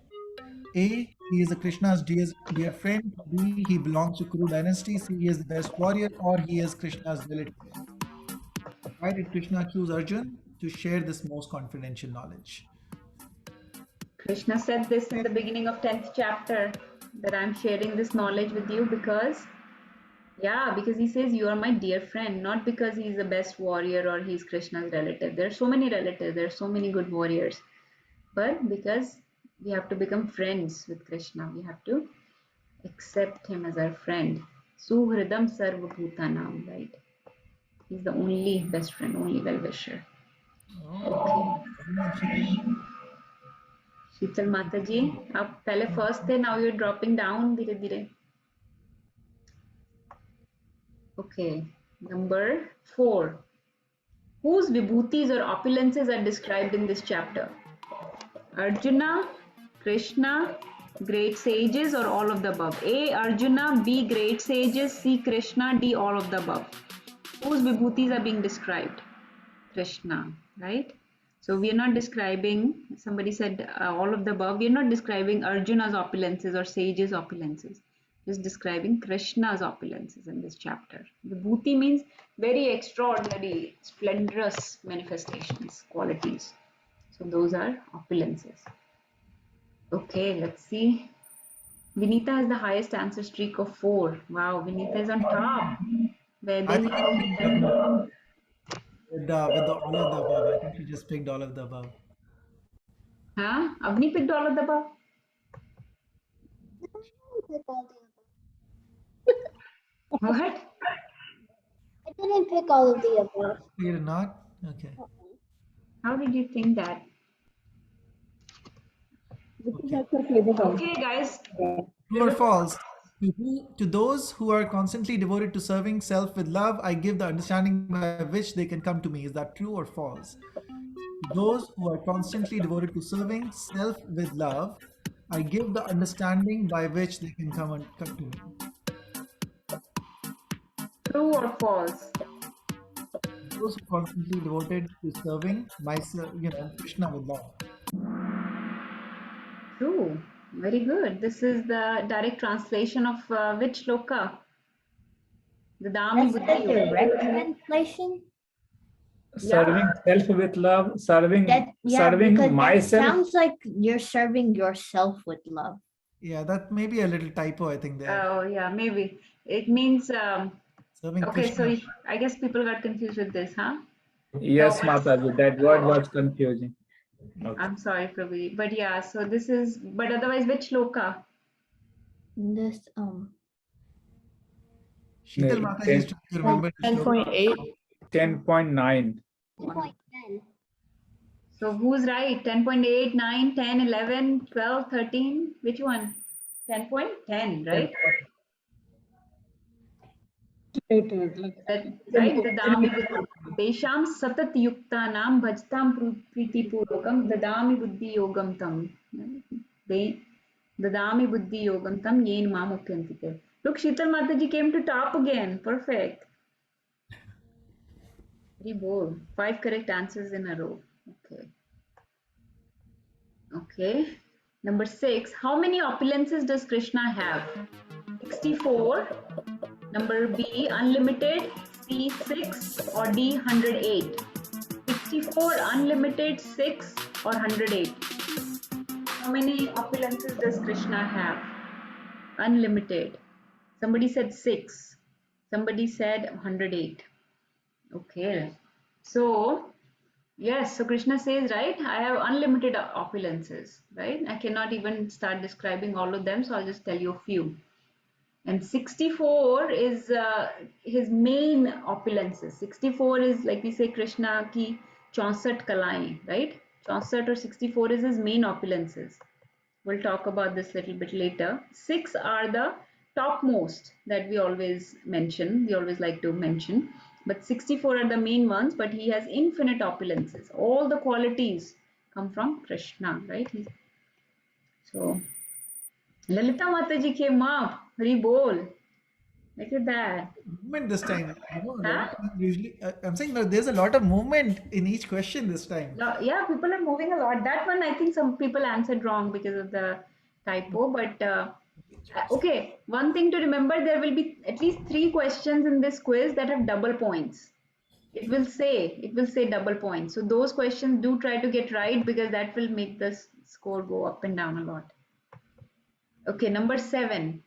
Speaker 5: A. He is Krishna's dear friend. B. He belongs to Kuru dynasty. C. He is the best warrior, or he is Krishna's relative. Why did Krishna choose Arjun to share this most confidential knowledge?
Speaker 1: Krishna said this in the beginning of 10th chapter, that I'm sharing this knowledge with you because he says you are my dear friend, not because he's the best warrior or he's Krishna's relative. There are so many relatives, there are so many good warriors, but because we have to become friends with Krishna, we have to accept him as our friend. Suhridam sarvabhutanam, right? He's the only best friend, only well-wisher. Okay. शीतल माता जी, आप पहले first थे, now you're dropping down धीरे धीरे. Okay, number 4. Whose vibhutis or opulences are described in this chapter? Arjuna, Krishna, great sages, or all of the above? A. Arjuna, B. Great sages, C. Krishna, D. All of the above. Whose vibhutis are being described? Krishna, right? So we are not describing, somebody said all of the above, we are not describing Arjuna's opulences or sages' opulences. Just describing Krishna's opulences in this chapter. Vibhuti means very extraordinary, splendorous manifestations, qualities. So those are opulences. Okay, let's see. Vinita has the highest answer streak of 4. Wow, Vinita is on top.
Speaker 5: With the all of the above, I think she just picked all of the above.
Speaker 1: Huh? Avni picked all of the above? What?
Speaker 7: I didn't pick all of the above.
Speaker 5: You did not? Okay.
Speaker 1: How did you think that? Okay, guys.
Speaker 5: True or false? To those who are constantly devoted to serving self with love, I give the understanding by which they can come to me. Is that true or false? To those who are constantly devoted to serving self with love, I give the understanding by which they can come to me.
Speaker 1: True or false?
Speaker 5: Those who are constantly devoted to serving myself, Krishna with love.
Speaker 1: True. Very good. This is the direct translation of which shloka? The Dami
Speaker 2: That's the direct translation?
Speaker 4: Serving self with love, serving
Speaker 2: because
Speaker 4: myself.
Speaker 2: That sounds like you're serving yourself with love.
Speaker 5: Yeah, that may be a little typo, I think, there.
Speaker 1: Oh, yeah, maybe. It means,
Speaker 5: serving
Speaker 1: okay,
Speaker 5: Krishna.
Speaker 1: so I guess people got confused with this, huh?
Speaker 4: Yes, Mataji, that word was confusing. Okay.
Speaker 1: I'm sorry, Prabhu. But yeah, so this is, but otherwise, which shloka?
Speaker 2: This,
Speaker 5: Sheetal Mata used to remember
Speaker 10: 10.8.
Speaker 4: 10.9.
Speaker 7: 10.10.
Speaker 1: So who's right? 10.8, 9, 10, 11, 12, 13? Which one? 10.10, right? Right, dadami desham satat yuktanam bhajtam priti purvakam dadami buddhi yogam tam. Dadami buddhi yogam tam yen mamupyantite. Look, Sheetal Mataji came to top again. Perfect. Very bold. 5 correct answers in a row. Okay. Okay. Number 6. How many opulences does Krishna have? 64. Number B, unlimited. C, 6. Or D, 108. 64, unlimited, 6 or 108. How many opulences does Krishna have? Unlimited. Somebody said 6. Somebody said 108. Okay. So, yes, so Krishna says, right, I have unlimited opulences, right? I cannot even start describing all of them, so I'll just tell you a few. And 64 is his main opulences. 64 is, like we say, Krishna ki 64 kalaएं, right? 64 or 64 is his main opulences. We'll talk about this a little bit later. 6 are the topmost that we always mention. We always like to mention. But 64 are the main ones, but he has infinite opulences. All the qualities come from Krishna, right? So, Lalita Mataji came up. Hari bol. Look at that.
Speaker 5: Movement this time. You know,
Speaker 1: Huh?
Speaker 5: usually, I'm saying that there's a lot of movement in each question this time.
Speaker 1: Yeah, people are moving a lot. That one, I think some people answered wrong because of the typo. But okay, one thing to remember, there will be at least 3 questions in this quiz that have double points. It will say double points. So those questions do try to get right because that will make the score go up and down a lot. Okay, number 7.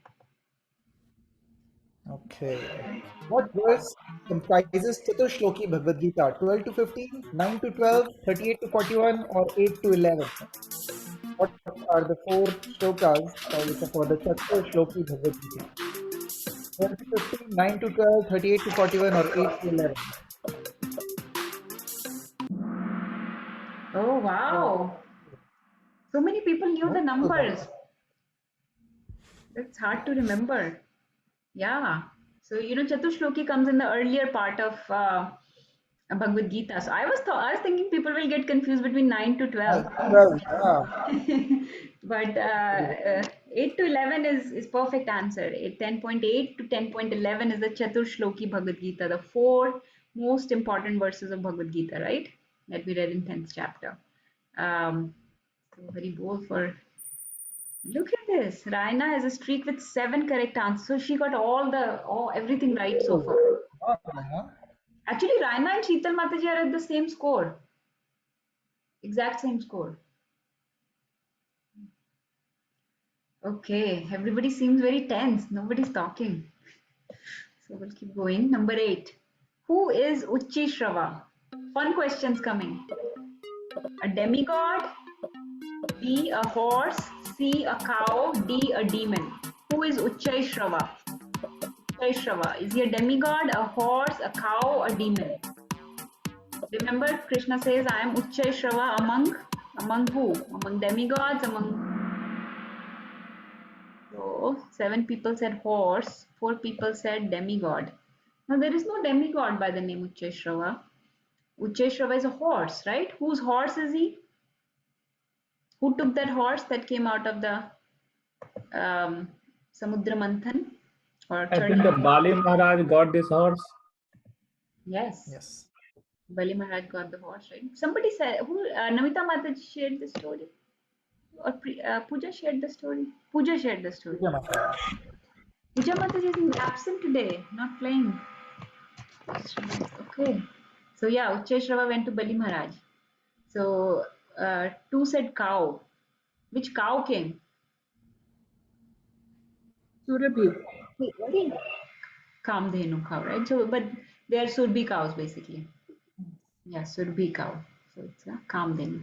Speaker 12: Okay. What verse comprises Chaturshloki Bhagavad Gita? 12 to 15, 9 to 12, 38 to 41, or 8 to 11? What are the 4 shlokas which are for the Chaturshloki Bhagavad Gita? 12 to 15, 9 to 12, 38 to 41, or 8 to 11?
Speaker 1: Oh, wow. So many people knew the numbers. That's hard to remember. Yeah. So, you know, Chatushloki comes in the earlier part of Bhagavad Gita. So I was thinking people will get confused between 9 to 12.
Speaker 12: 12, yeah.
Speaker 1: But 8 to 11 is perfect answer. 10.8 to 10.11 is the Chatushloki Bhagavad Gita, the 4 most important verses of Bhagavad Gita, right? That we read in 10th chapter. So very bold for. Look at this. Raina has a streak with 7 correct answers. So she got everything right so far. Actually, Raina and Sheetal Mataji are at the same score. Exact same score. Okay, everybody seems very tense. Nobody's talking. So we'll keep going. Number 8. Who is Uchi Shrava? Fun questions coming. A demigod, B, a horse, C, a cow, D, a demon. Who is Uchai Shrava? Uchai Shrava. Is he a demigod, a horse, a cow, a demon? Remember, Krishna says, I am Uchai Shrava among who? Among demigods, So, 7 people said horse, 4 people said demigod. Now, there is no demigod by the name Uchai Shrava. Uchai Shrava is a horse, right? Whose horse is he? Who took that horse that came out of the Samudra Manthan?
Speaker 4: I think the Bali Maharaj got this horse.
Speaker 1: Yes.
Speaker 12: Yes.
Speaker 1: Bali Maharaj got the horse, right? Somebody said, Namita Mataji shared the story. Or Pooja shared the story. Pooja shared the story. Pooja Mataji is absent today, not playing. Okay. So yeah, Uchai Shrava went to Bali Maharaj. So 2 said cow. Which cow came?
Speaker 3: Surabhi.
Speaker 1: Kamdhenu cow, right? So, but they are Surbhi cows basically. Yeah, Surbhi cow. So it's a Kamdhenu.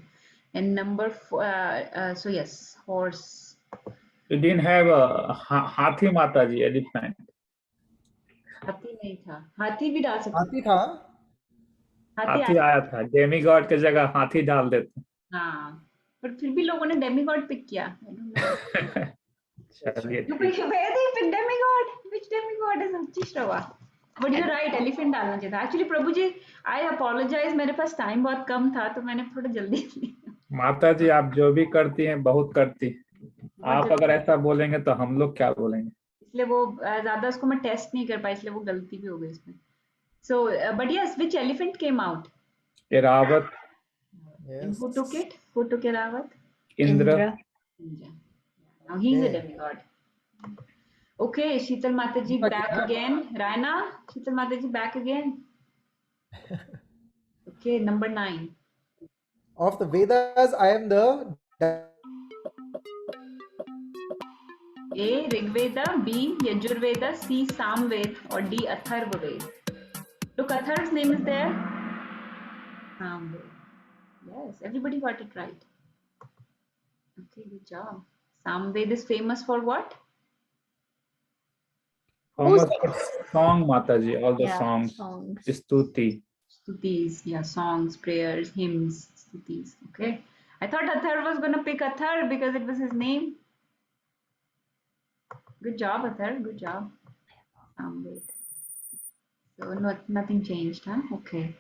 Speaker 1: And number 4, so yes, horse.
Speaker 4: We didn't have a Hathi Mataji, elephant.
Speaker 1: हाथी नहीं था. हाथी भी डाल सकते.
Speaker 12: हाथी था.
Speaker 4: हाथी आया था. डेमीगॉड के जगह हाथी डाल देते.
Speaker 1: हाँ. पर फिर भी लोगों ने डेमीगॉड पिक किया.
Speaker 4: चलिए.
Speaker 1: You pick where they pick demigod? Which demigod is Uchi Shrava? But you're right, elephant डालना चाहिए था. Actually Prabhu ji, I apologize. मेरे पास टाइम बहुत कम था तो मैंने थोड़ा जल्दी किया.
Speaker 4: माता जी आप जो भी करती हैं बहुत करती. आप अगर ऐसा बोलेंगे तो हम लोग क्या बोलेंगे?
Speaker 1: इसलिए वो ज़्यादा उसको मैं टेस्ट नहीं कर पाई इसलिए वो गलती भी हो गई इसमें. So, but yes, which elephant came out?
Speaker 4: Ravat.
Speaker 1: And who took it? Who took Ravat?
Speaker 4: Indra.
Speaker 1: Now he's a demigod. Okay, Sheetal Mataji back again. Raina, Sheetal Mataji back again. Okay, number 9.
Speaker 12: Of the Vedas, I am the
Speaker 1: A. Rigveda, B. Yajurveda, C. Samved, or D. Atharvaved. Look, Atharv's name is there. Samved. Yes, everybody got it right. Okay, good job. Samved is famous for what?
Speaker 4: Famous for song, Mataji, all the
Speaker 2: Yeah,
Speaker 4: songs.
Speaker 2: songs.
Speaker 4: Stuti.
Speaker 1: Stutis, yeah, songs, prayers, hymns, stutis. Okay. I thought Athar was going to pick Athar because it was his name. Good job, Athar. Good job. Samved. So nothing changed, huh? Okay.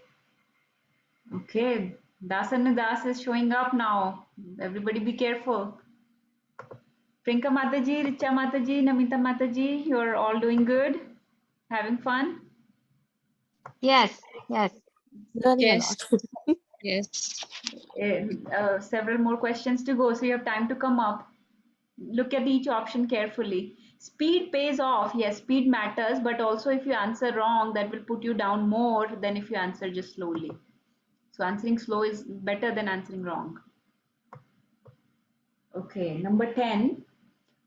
Speaker 1: Okay. Das and Das is showing up now. Everybody be careful. Prinka Mataji, Richa Mataji, Namita Mataji, you're all doing good? Having fun?
Speaker 6: Yes, yes.
Speaker 10: Learning a
Speaker 13: Yes.
Speaker 10: lot.
Speaker 13: Yes.
Speaker 1: Several more questions to go, so you have time to come up. Look at each option carefully. Speed pays off. Yes, speed matters, but also if you answer wrong, that will put you down more than if you answer just slowly. So answering slow is better than answering wrong. Okay, number 10.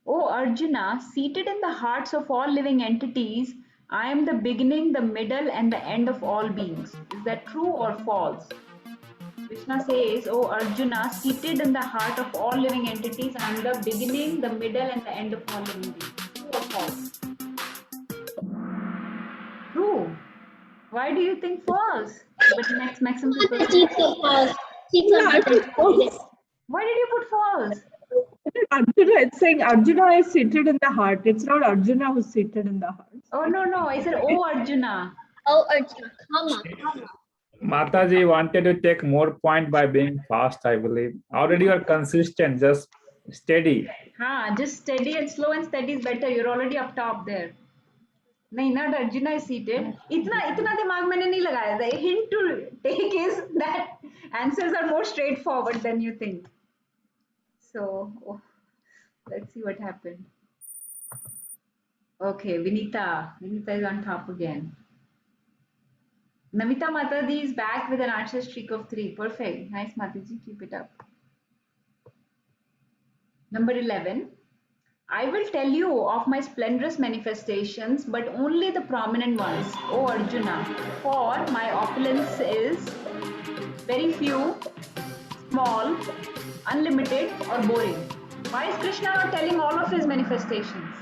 Speaker 1: O Arjuna, seated in the hearts of all living entities, I am the beginning, the middle, and the end of all beings. Is that true or false? Krishna says, O Arjuna, seated in the heart of all living entities, I am the beginning, the middle, and the end of all living beings. True or false? True. Why do you think false? But next maximum people say
Speaker 3: Yeah, I put false.
Speaker 1: Why did you put false?
Speaker 3: Arjuna, it's saying Arjuna is seated in the heart. It's not Arjuna who's seated in the heart.
Speaker 1: Oh no, I said O Arjuna.
Speaker 7: Oh, Arjuna, comma.
Speaker 4: Mataji wanted to take more point by being fast, I believe. Already you are consistent, just steady.
Speaker 1: Just steady and slow and steady is better. You're already up top there. नहीं, not Arjuna is seated. इतना दिमाग मैंने नहीं लगाया. The hint to take is that answers are more straightforward than you think. So let's see what happened. Okay, Vinita is on top again. Namita Matadi is back with an answer streak of 3. Perfect. Nice, Mataji. Keep it up. Number 11. I will tell you of my splendorous manifestations, but only the prominent ones, O Arjuna, for my opulence is very few, small, unlimited, or boring. Why is Krishna not telling all of his manifestations?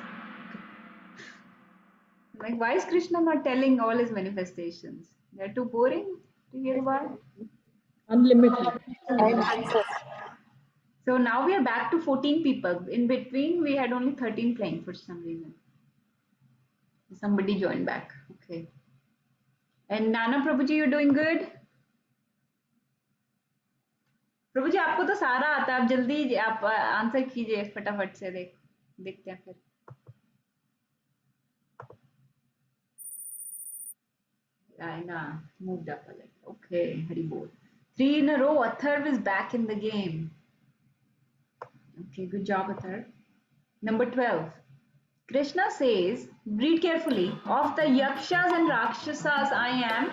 Speaker 1: Like, why is Krishna not telling all his manifestations? They're too boring to hear about?
Speaker 3: Unlimited.
Speaker 1: So now we are back to 14 people. In between, we had only 13 playing for some reason. Somebody joined back. Okay. And Nana Prabhuji, you're doing good? Prabhuji, आपको तो सारा आता है. आप जल्दी आप answer कीजिए फटाफट से देखते हैं फिर. Aina moved up a little. Okay, Hari Bol. 3 in a row. Atharv is back in the game. Okay, good job, Athar. Number 12. Krishna says, read carefully, of the Yakshas and Rakshasas I am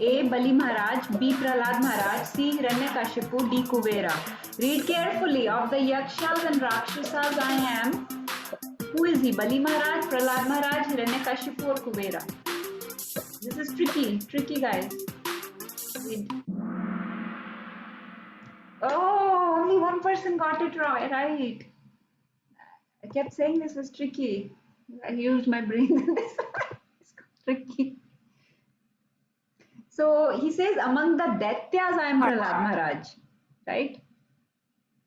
Speaker 1: A. Bali Maharaj, B. Prahlad Maharaj, C. Hiranyakashipu, D. Kuvera. Read carefully, of the Yakshas and Rakshasas I am. Who is he? Bali Maharaj, Prahlad Maharaj, Hiranyakashipu, or Kuvera? This is tricky guys. Read. Oh, only one person got it right. I kept saying this was tricky. I used my brain. This is tricky. So he says, among the Daityas, I am Prahlad Maharaj, right?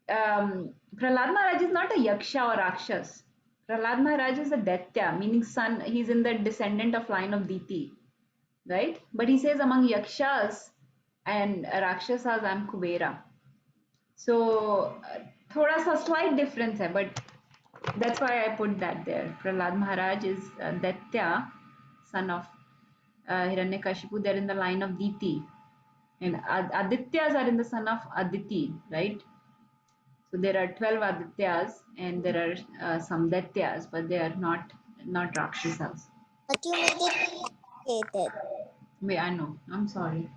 Speaker 1: Prahlad Maharaj is not a Yaksha or Rakshas. Prahlad Maharaj is a Daitya, meaning son. He's in the descendant of line of Diti, right? But he says, among Yakshas and Rakshasas, I am Kubera. So, thoda sa slight difference hai, but that's why I put that there. Prahlad Maharaj is Daitya, son of Hiranyakashipu. They're in the line of Diti. And Adityas are in the son of Aditi, right? So there are 12 Adityas and there are some Daityas, but they are not Rakshasas.
Speaker 7: But you made it complicated.
Speaker 1: Wait, I know. I'm sorry.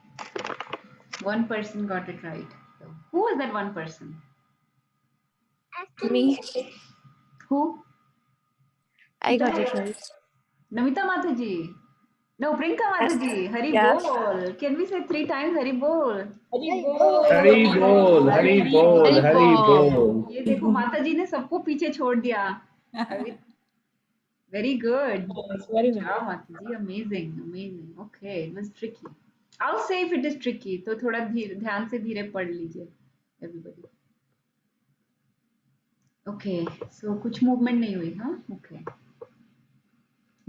Speaker 1: One person got it right. So, who was that one person?
Speaker 10: Me.
Speaker 1: Who?
Speaker 10: I got it right.
Speaker 1: Namita Mataji. No, Prinka Mataji. Hari
Speaker 10: Yeah.
Speaker 1: Bol. Can we say 3 times Hari Bol?
Speaker 8: Hari Bol.
Speaker 4: Hari Bol, Hari Bol, Hari Bol.
Speaker 1: ये देखो माता जी ने सबको पीछे छोड़ दिया. Very good.
Speaker 8: Very
Speaker 1: Good job, माता जी. Amazing, amazing. Okay, it was tricky. I'll say if it is tricky. तो थोड़ा ध्यान से धीरे पढ़ लीजिए, everybody. Okay, so कुछ movement नहीं हुई, हाँ? Okay.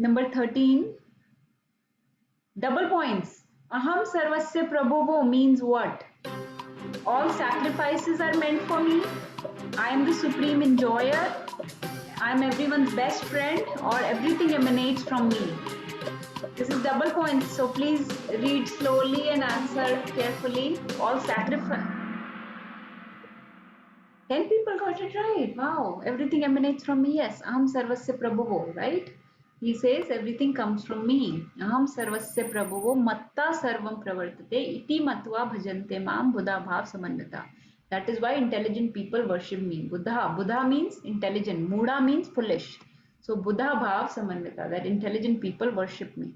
Speaker 1: Number 13. Double points. Aham sarvasya prabhuvo means what? All sacrifices are meant for me. I am the supreme enjoyer. I am everyone's best friend, or everything emanates from me. This is double points, so please read slowly and answer carefully. All sacrifice. 10 people got it right. Wow. Everything emanates from me. Yes. Aham sarvasya prabhuvo, right? He says everything comes from me. Aham sarvasya prabhuvo matta sarvam pravartate iti matva bhajante mam buddha bhav samannata. That is why intelligent people worship me. Buddha means intelligent. Muda means foolish. So buddha bhav samannata, that intelligent people worship me.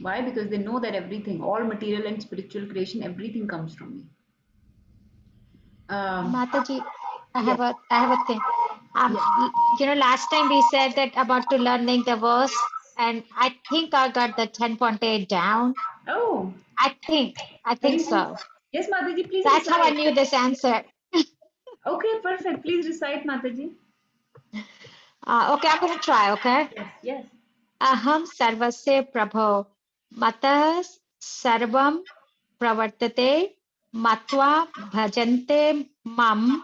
Speaker 1: Why? Because they know that everything, all material and spiritual creation, everything comes from me.
Speaker 6: Mataji, I have a thing. You know, last time we said that about to learning the verse, and I think I got the 10.8 down.
Speaker 1: Oh.
Speaker 6: I think so.
Speaker 1: Yes, Mataji, please.
Speaker 6: That's how I
Speaker 1: recite.
Speaker 6: knew this answer.
Speaker 1: Okay, perfect. Please recite, Mataji.
Speaker 6: Okay, I'm going to try, okay?
Speaker 1: Yes.
Speaker 6: Aham sarvasya prabho matah sarvam pravartate matva bhajante mam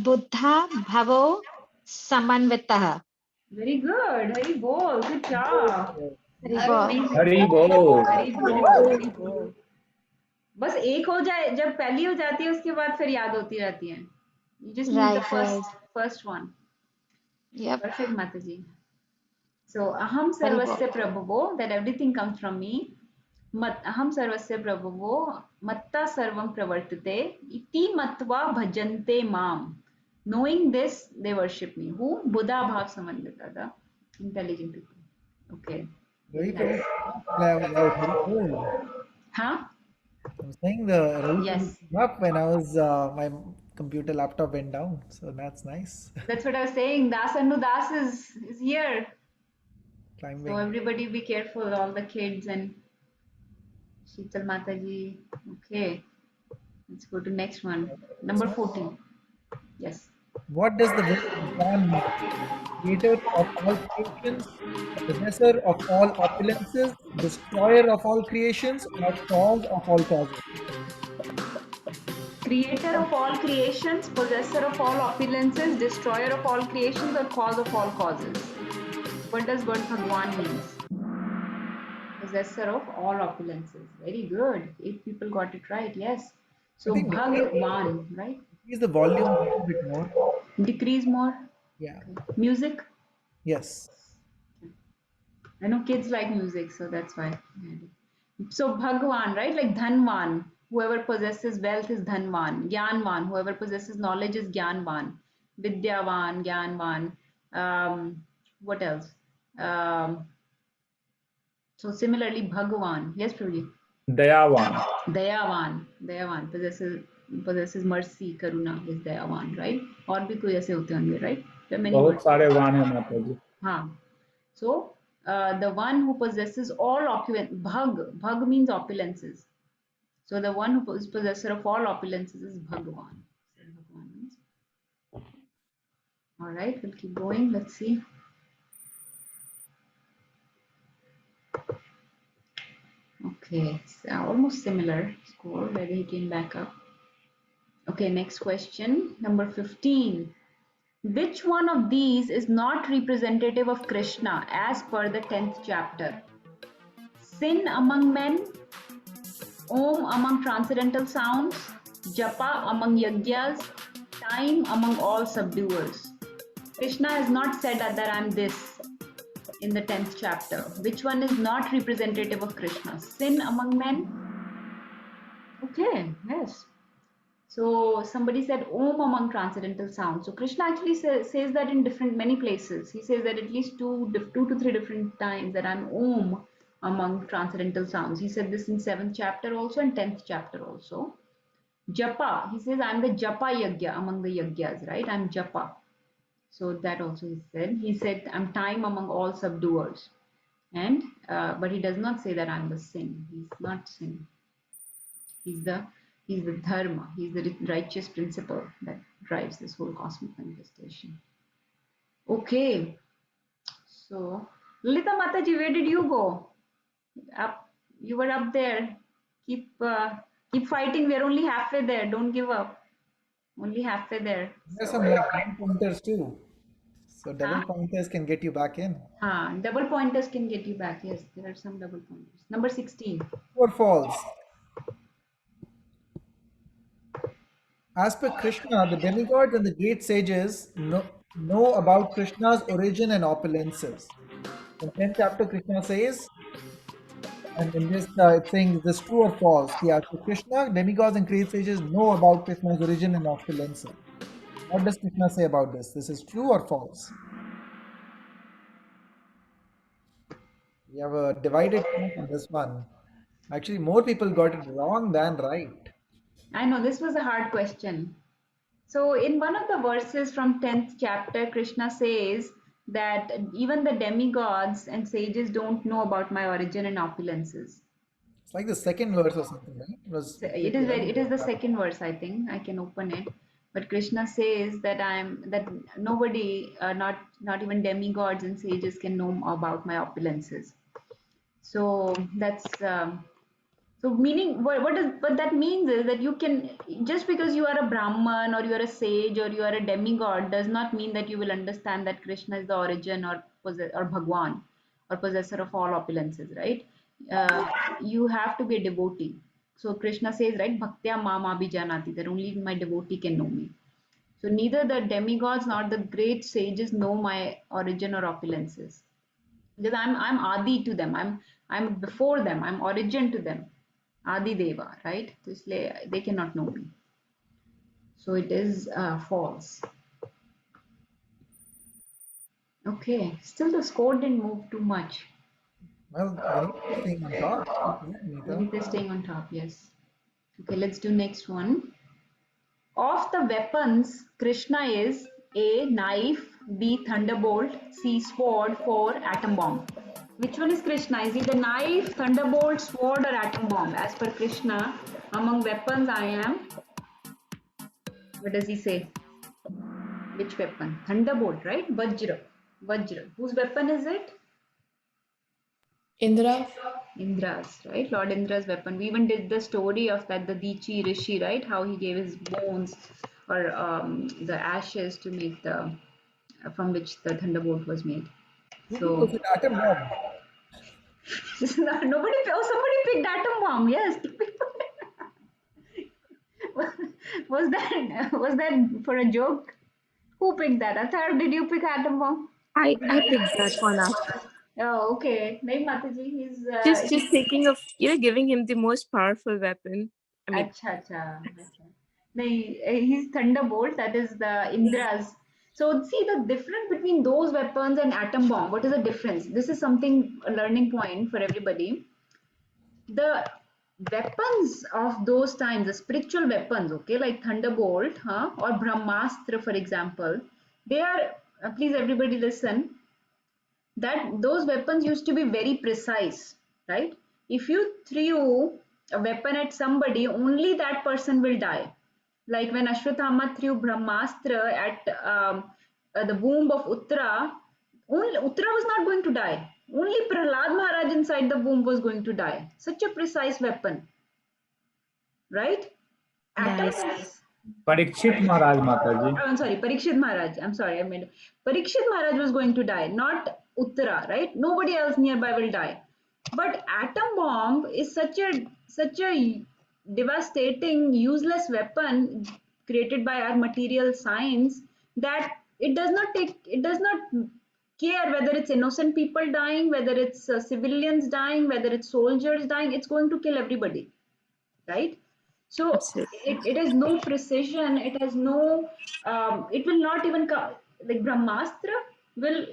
Speaker 6: buddha bhavo samanvitah.
Speaker 1: Very good. Hari Bol. Good job.
Speaker 4: Hari Bol.
Speaker 1: Hari Bol. बस एक हो जाए, जब पहली हो जाती है उसके बाद फिर याद होती रहती है. You just need the first one.
Speaker 6: Yep.
Speaker 1: Perfect, Mataji. So aham sarvasya prabhuvo, that everything comes from me. Aham sarvasya prabhuvo matta sarvam pravartate iti matva bhajante mam. Knowing this, they worship me. Who? Buddha bhav samannata, the intelligent people. Okay.
Speaker 12: Very good.
Speaker 1: Huh?
Speaker 12: I'm saying the
Speaker 1: Yes.
Speaker 12: up when I was my computer laptop went down, so that's nice.
Speaker 1: That's what I was saying. Das Anu Das is here.
Speaker 12: Climbing.
Speaker 1: So everybody be careful, all the kids and Sheetal Mataji. Okay. Let's go to next one. Number 14. Yes.
Speaker 12: What does the word Bhagwan mean? Creator of all creations, possessor of all opulences, destroyer of all creations, or cause of all causes?
Speaker 1: Creator of all creations, possessor of all opulences, destroyer of all creations, or cause of all causes. What does word Bhagwan mean? Possessor of all opulences. Very good. 8 people got it right. Yes. So Bhagwan, right?
Speaker 12: Increase the volume a little bit more.
Speaker 1: Decrease more.
Speaker 12: Yeah.
Speaker 1: Okay. Music.
Speaker 12: Yes.
Speaker 1: I know kids like music, so that's why. So Bhagwan, right? Like Dhanvan. Whoever possesses wealth is Dhanvan. Gyanvan. Whoever possesses knowledge is Gyanvan. Vidyavan, Gyanvan. What else? So similarly, Bhagwan. Yes, Prabhuji.
Speaker 4: Dayavan.
Speaker 1: Dayavan possesses mercy, karuna is Dayavan, right? और भी कोई ऐसे होते होंगे, right?
Speaker 4: बहुत सारे वान हैं माता जी.
Speaker 1: हाँ. So the one who possesses all opulence, Bhag means opulences. So the one who is possessor of all opulences is Bhagwan. All right, we'll keep going. Let's see. Okay, so almost similar score where he came back up. Okay, next question, number 15. Which one of these is not representative of Krishna as per the 10th chapter? Sin among men, Om among transcendental sounds, Japa among yajnas, time among all subduers. Krishna has not said that I am this in the 10th chapter. Which one is not representative of Krishna? Sin among men? Okay, yes. So somebody said Om among transcendental sounds. So Krishna actually says that in many places. He says that at least two to three different times that I'm Om among transcendental sounds. He said this in 7th chapter also and 10th chapter also. Japa, he says I'm the Japa Yagya among the Yagyas, right? I'm Japa. So that also he said. He said I'm time among all subduers. And but he does not say that I'm the sin. He's not sin. He's the dharma. He's the righteous principle that drives this whole cosmic manifestation. Okay. So Lalita Mataji, where did you go? Up. You were up there. Keep fighting. We're only halfway there. Don't give up. Only halfway there.
Speaker 12: There's
Speaker 1: So,
Speaker 12: some like double pointers too. So double pointers can get you back in.
Speaker 1: double pointers can get you back. Yes, there are some double pointers. Number 16.
Speaker 12: True or false? As per Krishna, the demigods and the great sages know about Krishna's origin and opulences. In 10th chapter, Krishna says, and in this it's saying this true or false. As per Krishna, demigods and great sages know about Krishna's origin and opulences. What does Krishna say about this? This is true or false? We have a divided camp on this one. Actually, more people got it wrong than right.
Speaker 1: I know this was a hard question. So in one of the verses from 10th chapter, Krishna says that even the demigods and sages don't know about my origin and opulences.
Speaker 12: It's like the second verse or something, right?
Speaker 1: It is the second verse, I think. I can open it. But Krishna says that nobody, not even demigods and sages can know about my opulences. So that's so meaning what that means is that you can, just because you are a Brahman or you are a sage or you are a demigod does not mean that you will understand that Krishna is the origin or Bhagwan or possessor of all opulences, right? You have to be a devotee. So Krishna says, right, Bhaktya Mam Abhijanati, that only my devotee can know me. So neither the demigods nor the great sages know my origin or opulences. Because I'm Adi to them. I'm before them. I'm origin to them. Adi Deva, right? They cannot know me. So it is false. Okay, still the score didn't move too much.
Speaker 12: Well, Vanita is staying on top.
Speaker 1: Vanita is staying on top, yes. Okay, let's do next one. Of the weapons, Krishna is A, knife, B, thunderbolt, C, sword, 4, atom bomb. Which one is Krishna? Is he the knife, thunderbolt, sword, or atom bomb? As per Krishna, among weapons I am. What does he say? Which weapon? Thunderbolt, right? Vajra. Whose weapon is it?
Speaker 11: Indra.
Speaker 1: Indra's, right? Lord Indra's weapon. We even did the story of that, the Dichi Rishi, right? How he gave his bones or the ashes to make from which the thunderbolt was made. So
Speaker 12: atom bomb.
Speaker 1: Somebody picked atom bomb. Yes. was that for a joke? Who picked that? Athar, did you pick atom bomb?
Speaker 10: I picked that one up.
Speaker 1: Oh, okay. Nahi, Mataji, he's
Speaker 10: just thinking of giving him the most powerful weapon. I mean,
Speaker 1: Acha. He's thunderbolt. That is the Indra's. So see the difference between those weapons and atom bomb. What is the difference? This is a learning point for everybody. The weapons of those times, the spiritual weapons, okay, like thunderbolt, or Brahmastra, for example, they are. Please, everybody, listen. That those weapons used to be very precise, right? If you threw a weapon at somebody, only that person will die. Like when Ashwathama threw Brahmastra at the womb of Uttara, only Uttara was not going to die. Only Prahlad Maharaj inside the womb was going to die. Such a precise weapon, right?
Speaker 4: Nice. Parikshit Maharaj, Mataji.
Speaker 1: I'm sorry, Parikshit Maharaj. I'm sorry, Parikshit Maharaj was going to die, not Uttara, right? Nobody else nearby will die. But atom bomb is such a devastating, useless weapon created by our material science that it does not care whether it's innocent people dying, whether it's civilians dying, whether it's soldiers dying. It's going to kill everybody, right? So it has no precision, it has no, it will not even, like Brahmastra will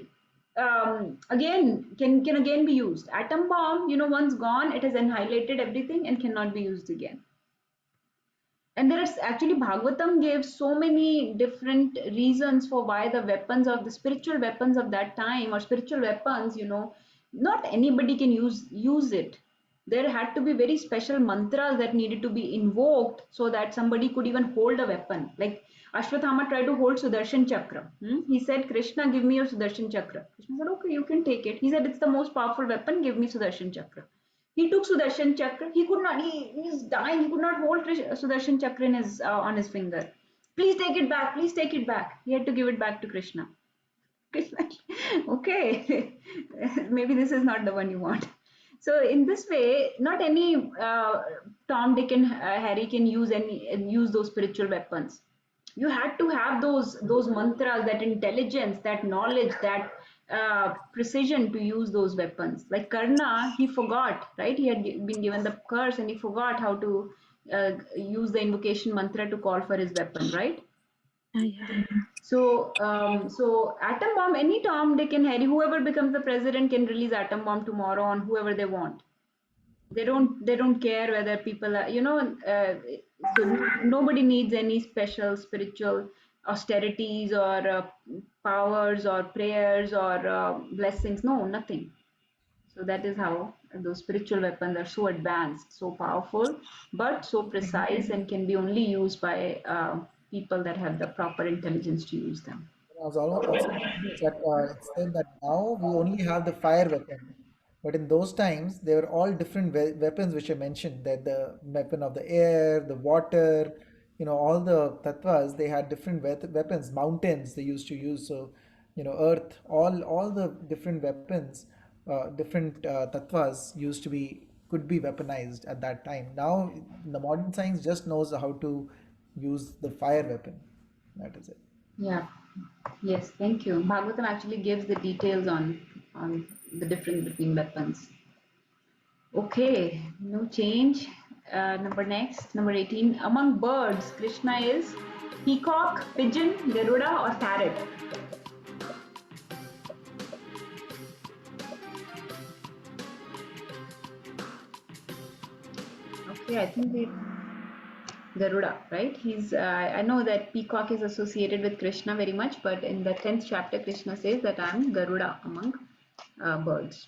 Speaker 1: again, can again be used. Atom bomb, once gone, it has annihilated everything and cannot be used again. And there is actually Bhagavatam gave so many different reasons for why the weapons of the spiritual weapons of that time or spiritual weapons, not anybody can use it. There had to be very special mantras that needed to be invoked so that somebody could even hold a weapon. Like Ashwathama tried to hold Sudarshan Chakra. He said, Krishna, give me your Sudarshan Chakra. Krishna said, okay, you can take it. He said, it's the most powerful weapon, give me Sudarshan Chakra. He took Sudarshan Chakra. He could not. He's dying. He could not hold Sudarshan Chakra in his on his finger. Please take it back. Please take it back. He had to give it back to Krishna. Krishna, okay, maybe this is not the one you want. So in this way, not any Tom, Dick, and Harry can use those spiritual weapons. You had to have those mantras, that intelligence, that knowledge, that precision to use those weapons. Like Karna, he forgot, right? He had been given the curse and he forgot how to use the invocation mantra to call for his weapon, right? So atom bomb, any Tom, Dick, and Harry, whoever becomes the president can release atom bomb tomorrow on whoever they want. They don't care whether people are, so nobody needs any special spiritual austerities or powers or prayers or blessings. No, nothing. So that is how those spiritual weapons are so advanced, so powerful, but so precise and can be only used by people that have the proper intelligence to use them.
Speaker 12: I was almost saying that now we only have the fire weapon. But in those times, they were all different weapons which I mentioned, that the weapon of the air, the water, all the tattvas, they had different weapons, mountains they used to use. So, earth, all the different weapons, different tattvas could be weaponized at that time. Now, the modern science just knows how to use the fire weapon. That is it.
Speaker 1: Yeah. Yes, thank you. Bhagavatam actually gives the details on the difference between weapons. Okay, no change. Number 18. Among birds, Krishna is peacock, pigeon, Garuda, or parrot. Okay, I think Garuda, right? He's. I know that peacock is associated with Krishna very much, but in the 10th chapter, Krishna says that I am Garuda among birds.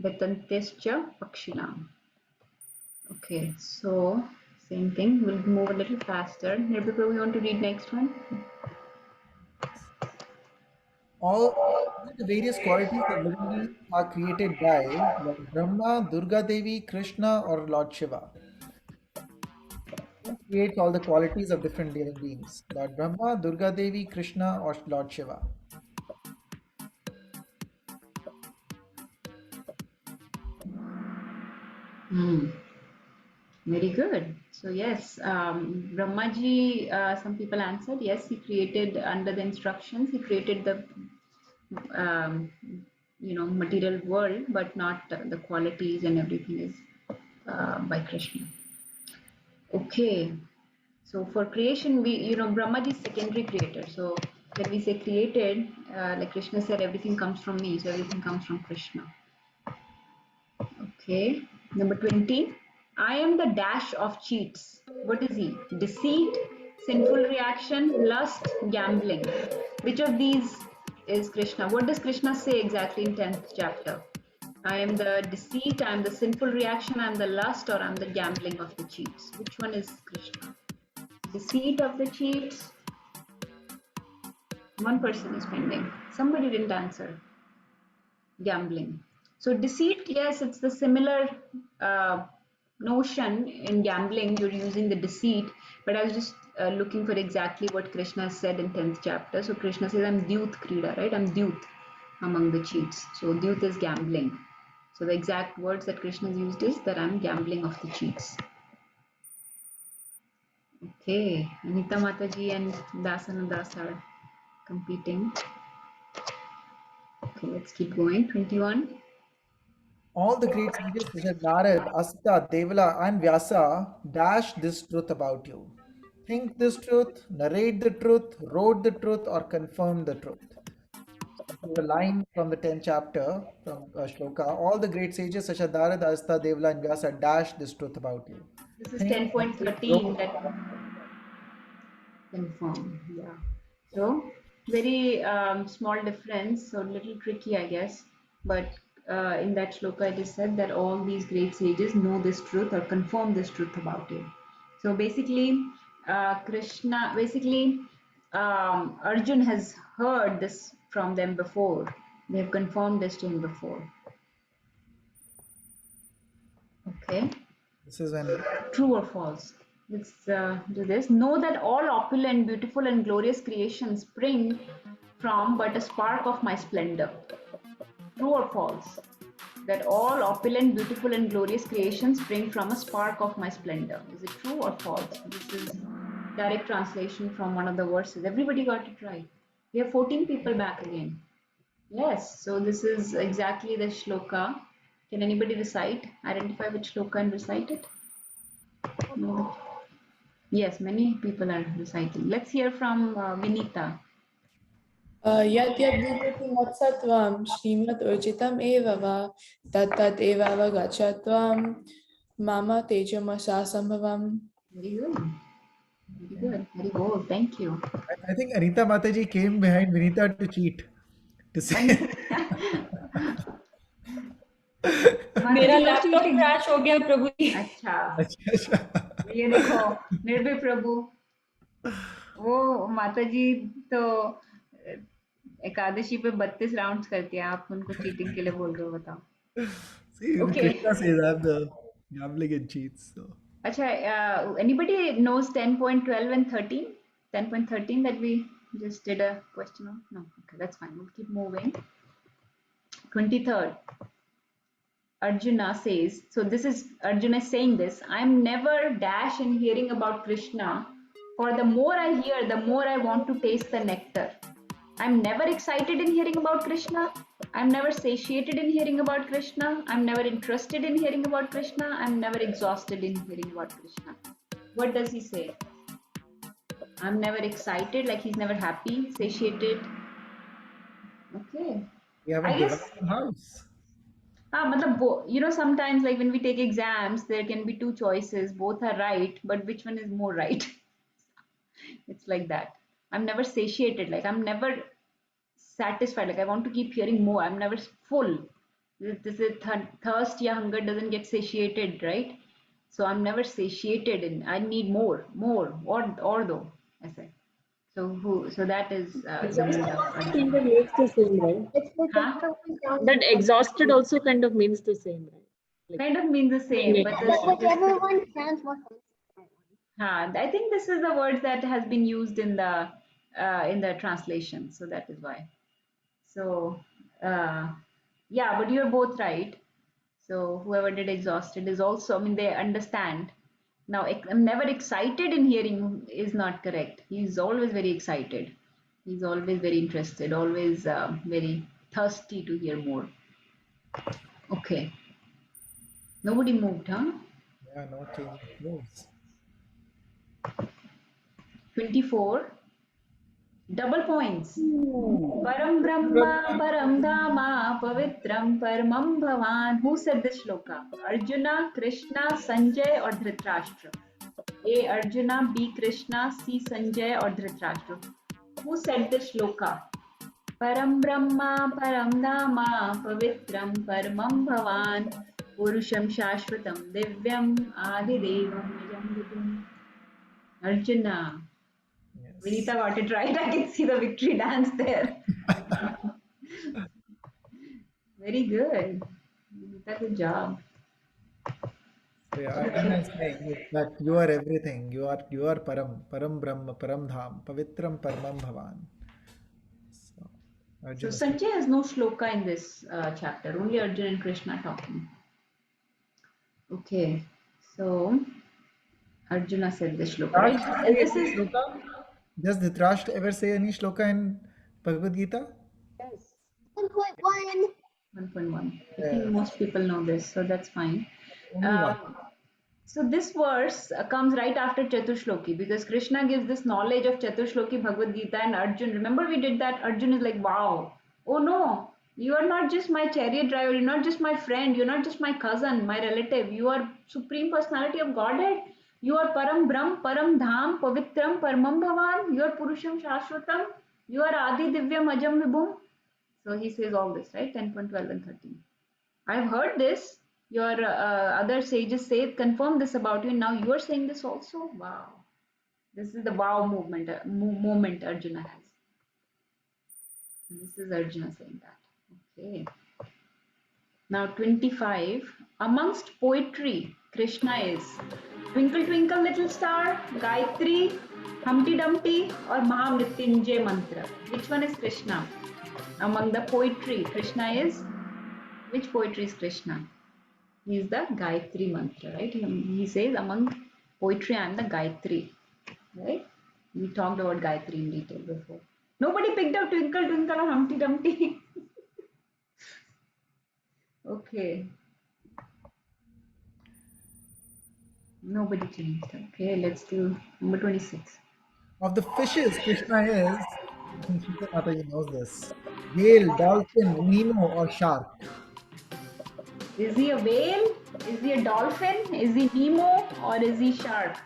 Speaker 1: Vetantescha pakshinam. Okay, so same thing. We'll move a little faster. Nirbhika, we want to read next one.
Speaker 12: All the various qualities of living beings are created by Lord Brahma, Durga Devi, Krishna, or Lord Shiva. Who creates all the qualities of different living beings? Lord Brahma, Durga Devi, Krishna, or Lord Shiva?
Speaker 1: Very good. So yes, Brahmaji, some people answered yes, he created under the instructions, he created the material world, but not the qualities and everything is by Krishna. Okay, so for creation, Brahmaji is secondary creator. So when we say created, like Krishna said, everything comes from me, so everything comes from Krishna. Okay, number 20. I am the dash of cheats. What is he? Deceit, sinful reaction, lust, gambling. Which of these is Krishna? What does Krishna say exactly in 10th chapter? I am the deceit, I am the sinful reaction, I am the lust, or I am the gambling of the cheats. Which one is Krishna? Deceit of the cheats. One person is pending. Somebody didn't answer. Gambling. So deceit, yes, it's the similar notion in gambling. You're using the deceit, but I was just looking for exactly what Krishna said in 10th chapter. So Krishna says, I'm Dyut Krida, right? I'm Dyut among the cheats. So Dyut is gambling. So the exact words that Krishna has used is that I'm gambling of the cheats. Okay, Anita Mataji and Dasanandas are competing. Okay, let's keep going. 21.
Speaker 12: All the great sages such as Narad, Asita, Devala, and Vyasa dash this truth about you. Think this truth, narrate the truth, wrote the truth, or confirm the truth. This is a line from the 10th chapter from Shloka. All the great sages such as Narad, Asita, Devala, and Vyasa dash this truth about you.
Speaker 1: This is
Speaker 12: Think, narrate,
Speaker 1: 10.13
Speaker 12: wrote,
Speaker 1: that confirm. Yeah. So very small difference, so a little tricky, I guess. But in that shloka, it is said that all these great sages know this truth or confirm this truth about you. So basically, Arjun has heard this from them before. They have confirmed this to him before. Okay.
Speaker 12: This is when
Speaker 1: True or false? Let's do this. Know that all opulent, beautiful, and glorious creations spring from but a spark of my splendor. True or false? That all opulent, beautiful, and glorious creations spring from a spark of my splendor. Is it true or false? This is direct translation from one of the verses. Everybody got it right. We have 14 people back again. Yes, so this is exactly the shloka. Can anybody recite? Identify which shloka and recite it? No. Yes, many people are reciting. Let's hear from Vinita.
Speaker 13: यद् यद्विदति मत्सत्त्वं श्रीमद् उर्जितम् एव वा तत्तत् एव अवगच्छत्वं मम तेजोमसा सम्भवम्.
Speaker 1: Very good. Very good. Very good. Thank you.
Speaker 12: I think Anita Mataji came behind Vinita to cheat. To say
Speaker 8: मेरा laptop crash हो गया प्रभु जी.
Speaker 1: अच्छा. ये देखो निर्भय प्रभु, वो माता जी तो एकादशी पे 32 राउंड्स करती है, आप उनको चीटिंग के लिए बोल रहे हो, बताओ.
Speaker 12: See,
Speaker 1: Okay.
Speaker 12: Krishna says I'm the gambling and cheats. So.
Speaker 1: अच्छा, anybody knows 10.12 and 13? 10.13 that we just did a question on? No, okay, that's fine. We'll keep moving. 23rd. Arjuna says, so this is Arjuna saying this, I'm never dash in hearing about Krishna, for the more I hear, the more I want to taste the nectar. I'm never excited in hearing about Krishna. I'm never satiated in hearing about Krishna. I'm never interested in hearing about Krishna. I'm never exhausted in hearing about Krishna. What does he say? I'm never excited, like he's never happy, satiated. Okay.
Speaker 12: We haven't
Speaker 1: I
Speaker 12: given
Speaker 1: guess-
Speaker 12: up the house.
Speaker 1: You know, sometimes like when we take exams, there can be two choices. Both are right, but which one is more right? It's like that. I'm never satiated. Like I'm never satisfied. Like I want to keep hearing more. I'm never full. This is thirst, yeah, hunger doesn't get satiated, right? So I'm never satiated, and I need more, or though. I say. So that is the need of
Speaker 10: Kind of makes the same, right?
Speaker 1: Huh?
Speaker 10: That exhausted also kind of means the same, right? Like,
Speaker 1: Kind of means the same, but
Speaker 7: Whichever one sounds more
Speaker 1: I think this is the word that has been used in the translation, so that is why. So yeah, but you're both right. So whoever did exhausted is also, I mean, they understand. Now, I'm never excited in hearing is not correct. He's always very excited. He's always very interested, always very thirsty to hear more. Okay. Nobody moved, huh?
Speaker 12: Yeah, no change moves.
Speaker 1: 24. Double points. Param Brahma, Param Dhama, Pavitram, Paramam Bhavan. Who said this shloka? Arjuna, Krishna, Sanjay, or Dhritarashtra? A. Arjuna, B. Krishna, C. Sanjay, or Dhritarashtra? Who said this shloka? Param Brahma, Param Dhama, Pavitram, Paramam Bhavan, Purusham Shashvatam, Divyam, Adidevam, Nijam Vitum. Arjuna. Vinita got it right. I can see the victory dance there. Very good. Vinita, good job.
Speaker 12: So yeah, Arjuna is saying that you are everything. You are Param, Param Brahma, Param Dham, Pavitram Paramam Bhavan. So
Speaker 1: So
Speaker 12: Arjuna.
Speaker 1: Sanjay has no shloka in this chapter. Only Arjuna and Krishna talking. Okay. So Arjuna said this shloka, right? And this is
Speaker 12: Does Dhritarashtra ever say any shloka in Bhagavad Gita?
Speaker 7: Yes. 1.1.
Speaker 1: 1.1. I
Speaker 5: Yeah.
Speaker 1: think most people know this, so that's fine.
Speaker 5: Only one.
Speaker 1: So this verse comes right after Chatushloki because Krishna gives this knowledge of Chatushloki Bhagavad Gita and Arjun. Remember we did that? Arjun is like, wow, oh no, you are not just my chariot driver, you're not just my friend, you're not just my cousin, my relative, you are Supreme Personality of Godhead. You are Param Brahm, Param Dham, Pavitram, Paramam Bhavan, you are Purusham Shashvatam, you are Adi Divyam Ajam Vibhum. So he says all this, right? 10.12 and 13. I've heard this. Your other sages say, confirm this about you, and now you are saying this also. Wow, this is the wow movement. Moment Arjuna has. This is Arjuna saying that. Okay. Now 25. Amongst poetry, Krishna is Twinkle Twinkle Little Star, Gayatri, Humpty Dumpty, or Mahamrityunjay Mantra. Which one is Krishna? Among the poetry, Krishna is. Which poetry is Krishna? He is the Gayatri mantra, right? He says among poetry I am the Gayatri, right? We talked about Gayatri in detail before. Nobody picked up Twinkle Twinkle or Humpty Dumpty. Okay. Nobody changed. Okay, let's do number 26.
Speaker 12: Of the fishes, Krishna is, I think Shikha Mataji knows this, whale, dolphin, Nemo, or shark.
Speaker 1: Is he a whale? Is he a dolphin? Is he Nemo? Or is he shark?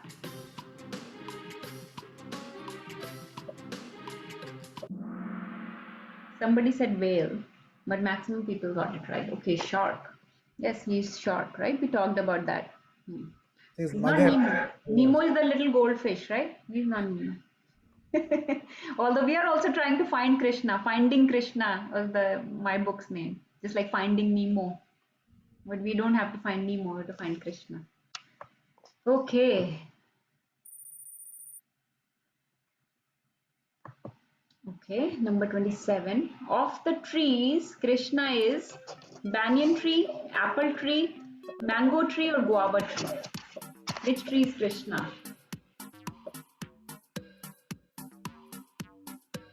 Speaker 1: Somebody said whale, but maximum people got it right. Okay, shark. Yes, he's shark, right? We talked about that.
Speaker 12: Says
Speaker 1: He's not
Speaker 12: Magar.
Speaker 1: Nemo. Nemo is the little goldfish, right? He's not Nemo. Although we are also trying to find Krishna. Finding Krishna was my book's name. Just like Finding Nemo. But we don't have to find Nemo, we have to find Krishna. Okay. Okay, number 27. Of the trees, Krishna is banyan tree, apple tree, mango tree, or guava tree. Which tree is Krishna?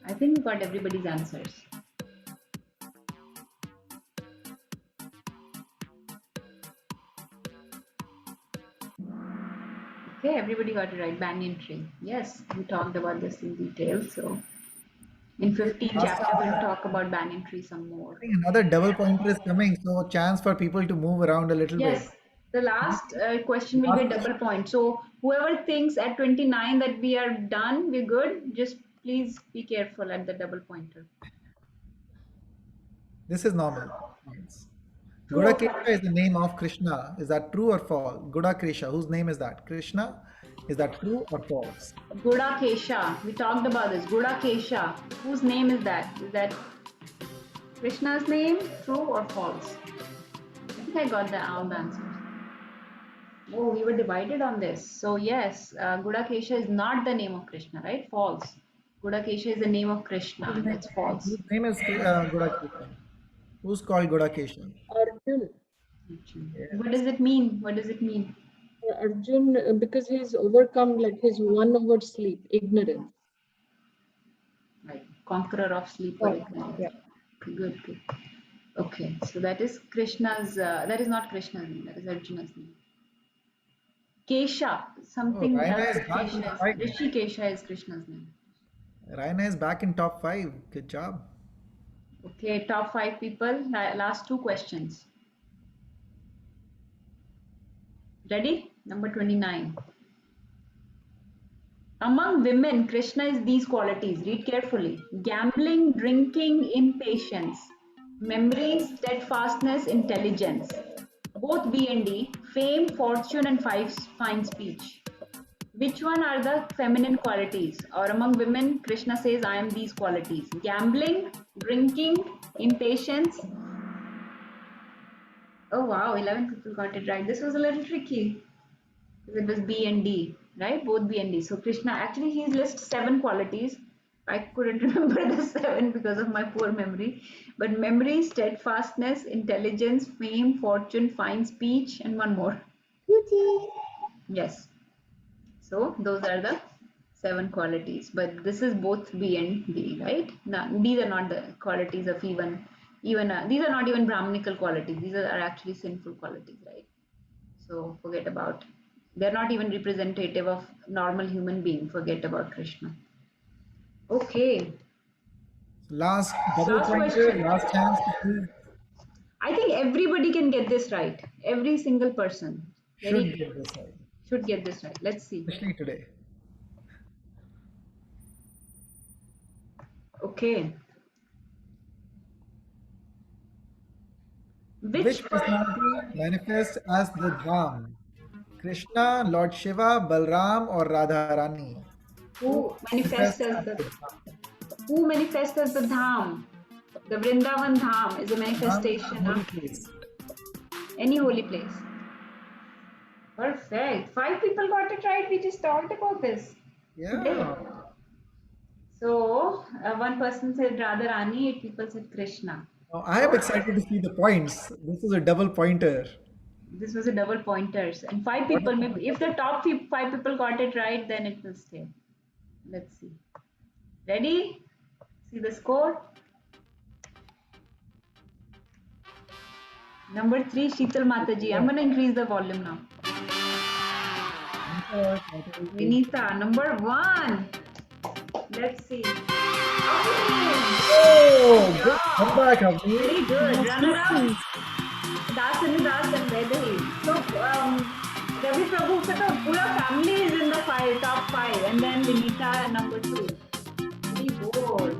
Speaker 1: I think we got everybody's answers. Okay, everybody got it right. Banyan tree. Yes, we talked about this in detail. So, in 15th chapter, we'll talk about banyan tree some more.
Speaker 12: I think another double pointer is coming, so chance for people to move around a little
Speaker 1: Yes,
Speaker 12: bit.
Speaker 1: the last question will be a double point. So, whoever thinks at 29 that we are done, we're good, just please be careful at the double pointer.
Speaker 12: This is normal.
Speaker 1: True or
Speaker 12: Gudakesha is the name of Krishna. Is that true or false? Gudakesha, whose name is that? Krishna? Is that true or false?
Speaker 1: Gudakesha, we talked about this. Gudakesha, whose name is that? Is that Krishna's name? True or false? I think I got all the answers. Oh, we were divided on this. So yes, Gudakesha is not the name of Krishna, right? False. Gudakesha is the name of Krishna. That's false.
Speaker 12: Whose name is Gudakesha? Who's called Gudakesha?
Speaker 10: Arjun.
Speaker 1: What does it mean? What does it mean?
Speaker 10: Arjun, because he's overcome, like he's won over sleep, ignorance.
Speaker 1: Right. Conqueror of sleep or ignorance.
Speaker 10: Yeah.
Speaker 1: Good, good. Okay, so that is Krishna's, that is not Krishna's name, that is Arjuna's name. Kesha, something
Speaker 12: Raina
Speaker 1: else
Speaker 12: is back in
Speaker 1: Krishna's,
Speaker 12: five.
Speaker 1: Rishikesha is Krishna's name.
Speaker 12: Raina is back in top 5. Good job.
Speaker 1: Okay, top 5 people, last 2 questions. Ready? Number 29. Among women, Krishna is these qualities. Read carefully. Gambling, drinking, impatience, memory, steadfastness, intelligence. Both B and D, fame, fortune, and fine speech. Which one are the feminine qualities? Or among women, Krishna says, I am these qualities. Gambling, drinking, impatience. Oh wow, 11 people got it right. This was a little tricky. It was B and D, right? Both B and D. So Krishna, actually he lists 7 qualities. I couldn't remember the 7 because of my poor memory. But memory, steadfastness, intelligence, fame, fortune, fine speech, and one more.
Speaker 7: Beauty.
Speaker 1: Yes. So those are the 7 qualities. But this is both B and D, right? Now, these are not the qualities of even even these are not even Brahminical qualities. These are actually sinful qualities, right? So forget about. They're not even representative of normal human being. Forget about Krishna. Okay.
Speaker 5: Last double
Speaker 1: Last
Speaker 5: pointer,
Speaker 1: question.
Speaker 5: last chance to prove.
Speaker 1: I think everybody can get this right. Every single person.
Speaker 5: Should get this right.
Speaker 1: Should get this right. Let's see.
Speaker 5: Especially today.
Speaker 1: Okay.
Speaker 5: Which personality manifests as the Dham? Krishna, Lord Shiva, Balram, or Radharani?
Speaker 1: Who manifests as the Dham? The Vrindavan Dham is a manifestation of any holy place. Perfect. 5 people got it right. We just talked about this.
Speaker 5: Yeah.
Speaker 1: Okay. So one person said Radharani, 8 people said Krishna.
Speaker 5: Now, I am excited to see the points. This is a double pointer.
Speaker 1: This was a double pointers, and 5 people. Maybe if the top 5 people got it right, then it will stay. Let's see. Ready? See the score. Number 3, Sheetal Mataji. I'm gonna increase the volume now. Vinita, number 1. Let's see.
Speaker 5: Oh, good comeback, Avni.
Speaker 1: Very good. Runner-up. Dasan, Vaidehi. So, Ravi Prabhu, the whole family is in the top 5, and then Vinita number 2. Very good.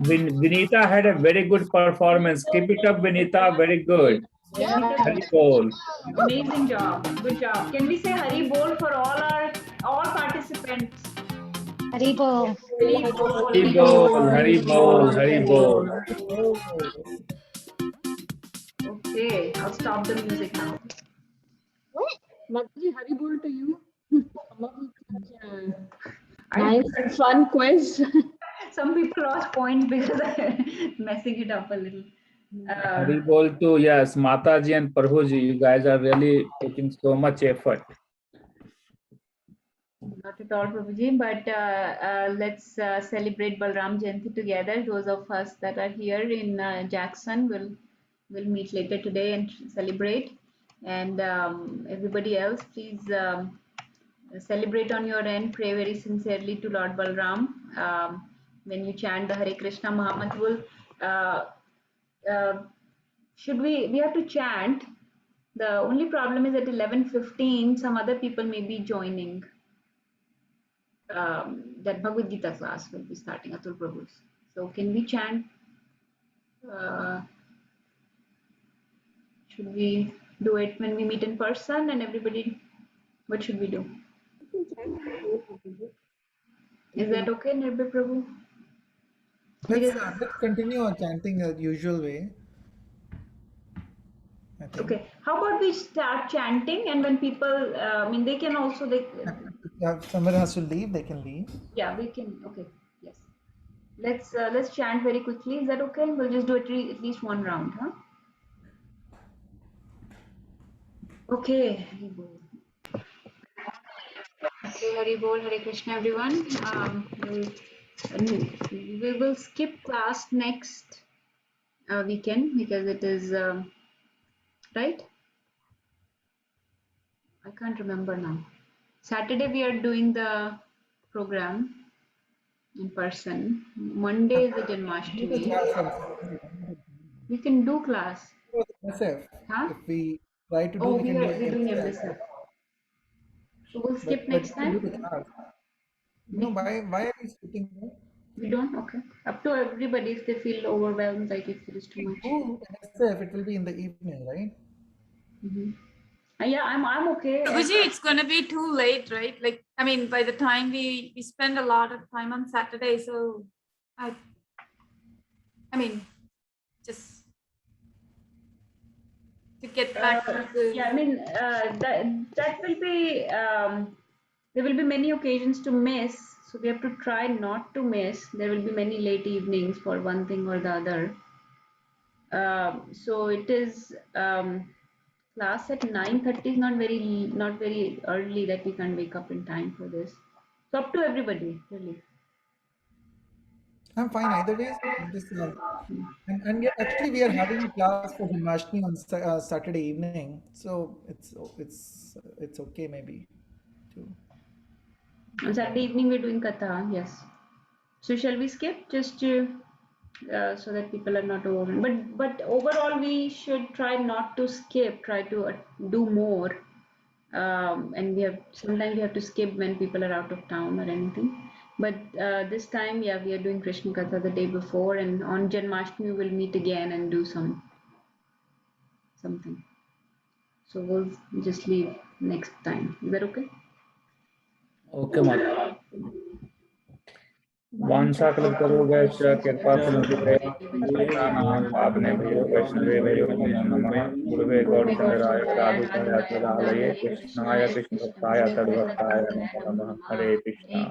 Speaker 4: Vinita had a very good performance. Keep it up, Vinita. Very good. Hari Bol.
Speaker 1: Amazing job. Good job. Can we say Hari Bol for all participants?
Speaker 6: Hari Bol.
Speaker 1: Hari Bol.
Speaker 4: Hari Bol. Hari Bol. Hari Bol.
Speaker 1: Okay, I'll stop the music now.
Speaker 10: What? Mataji, Hari Bol to you. Nice and fun quiz.
Speaker 1: Some people lost points because I'm messing it up a little.
Speaker 4: Hari Bol too. Yes, Mataji and Prabhuji, you guys are really taking so much effort.
Speaker 1: Not at all, Prabhuji, but let's celebrate Balram Jayanti together. Those of us that are here in Jackson will meet later today and celebrate. And everybody else, please celebrate on your end. Pray very sincerely to Lord Balram. When you chant the Hare Krishna Mahamantra, we have to chant. The only problem is at 11:15, some other people may be joining. That Bhagavad Gita class will be starting, Atul Prabhu's. So can we chant? Should we do it when we meet in person and everybody? What should we do? Is that okay, Nirbhay Prabhu?
Speaker 5: Let's continue our chanting the usual way.
Speaker 1: Okay. How about we start chanting, and when people, they can also
Speaker 5: If someone has to leave, they can leave.
Speaker 1: Yeah, we can. Okay. Yes. Let's chant very quickly. Is that okay? We'll just do it at least one round, huh? Okay. Hari Bol. Okay, Hari Bol, Hare Krishna, everyone. We will skip class next weekend because it is right. I can't remember now. Saturday we are doing the program in person. Monday is the Janmashtami. We can do class.
Speaker 5: SF.
Speaker 1: Huh?
Speaker 5: If we try to do,
Speaker 1: Oh,
Speaker 5: we can
Speaker 1: we're
Speaker 5: do
Speaker 1: doing
Speaker 5: SF.
Speaker 1: MSF. So we'll skip next
Speaker 5: we can do
Speaker 1: time.
Speaker 5: the class. No, why are we skipping?
Speaker 1: We don't? Okay. Up to everybody if they feel overwhelmed, like if it is too much.
Speaker 5: SF, it will be in the evening, right?
Speaker 1: Yeah, I'm okay.
Speaker 9: Prabhuji, it's gonna be too late, right? Like, by the time we spend a lot of time on Saturday, so just to get back to the...
Speaker 1: Yeah, that will be there will be many occasions to miss, so we have to try not to miss. There will be many late evenings for one thing or the other. So it is class at 9:30 is not very early that we can wake up in time for this. So up to everybody, really.
Speaker 12: I'm fine either ways. And yeah, actually, we are having a class for Janmashtami on Saturday evening, so it's okay maybe too.
Speaker 1: On Saturday evening, we're doing Katha, yes. So shall we skip just to, so that people are not overwhelmed? But overall, we should try not to skip, try to do more. And sometimes we have to skip when people are out of town or anything. But this time, yeah, we are doing Krishna Katha the day before, and on Janmashtami we'll meet again and do something. So we'll just leave next time. Is that okay?
Speaker 4: Okay, Mata. वांछा कल्पतरुभ्यश्च कृपा सिन्धुभ्यः पावनेभ्यो वैष्णवेभ्यो नमो नमः गुरुवे गौरचन्द्राय साधुसंध्यात्मजालये कृष्णाय कृष्णभक्ताय तद्भक्ताय नमो नमः हरे कृष्णा।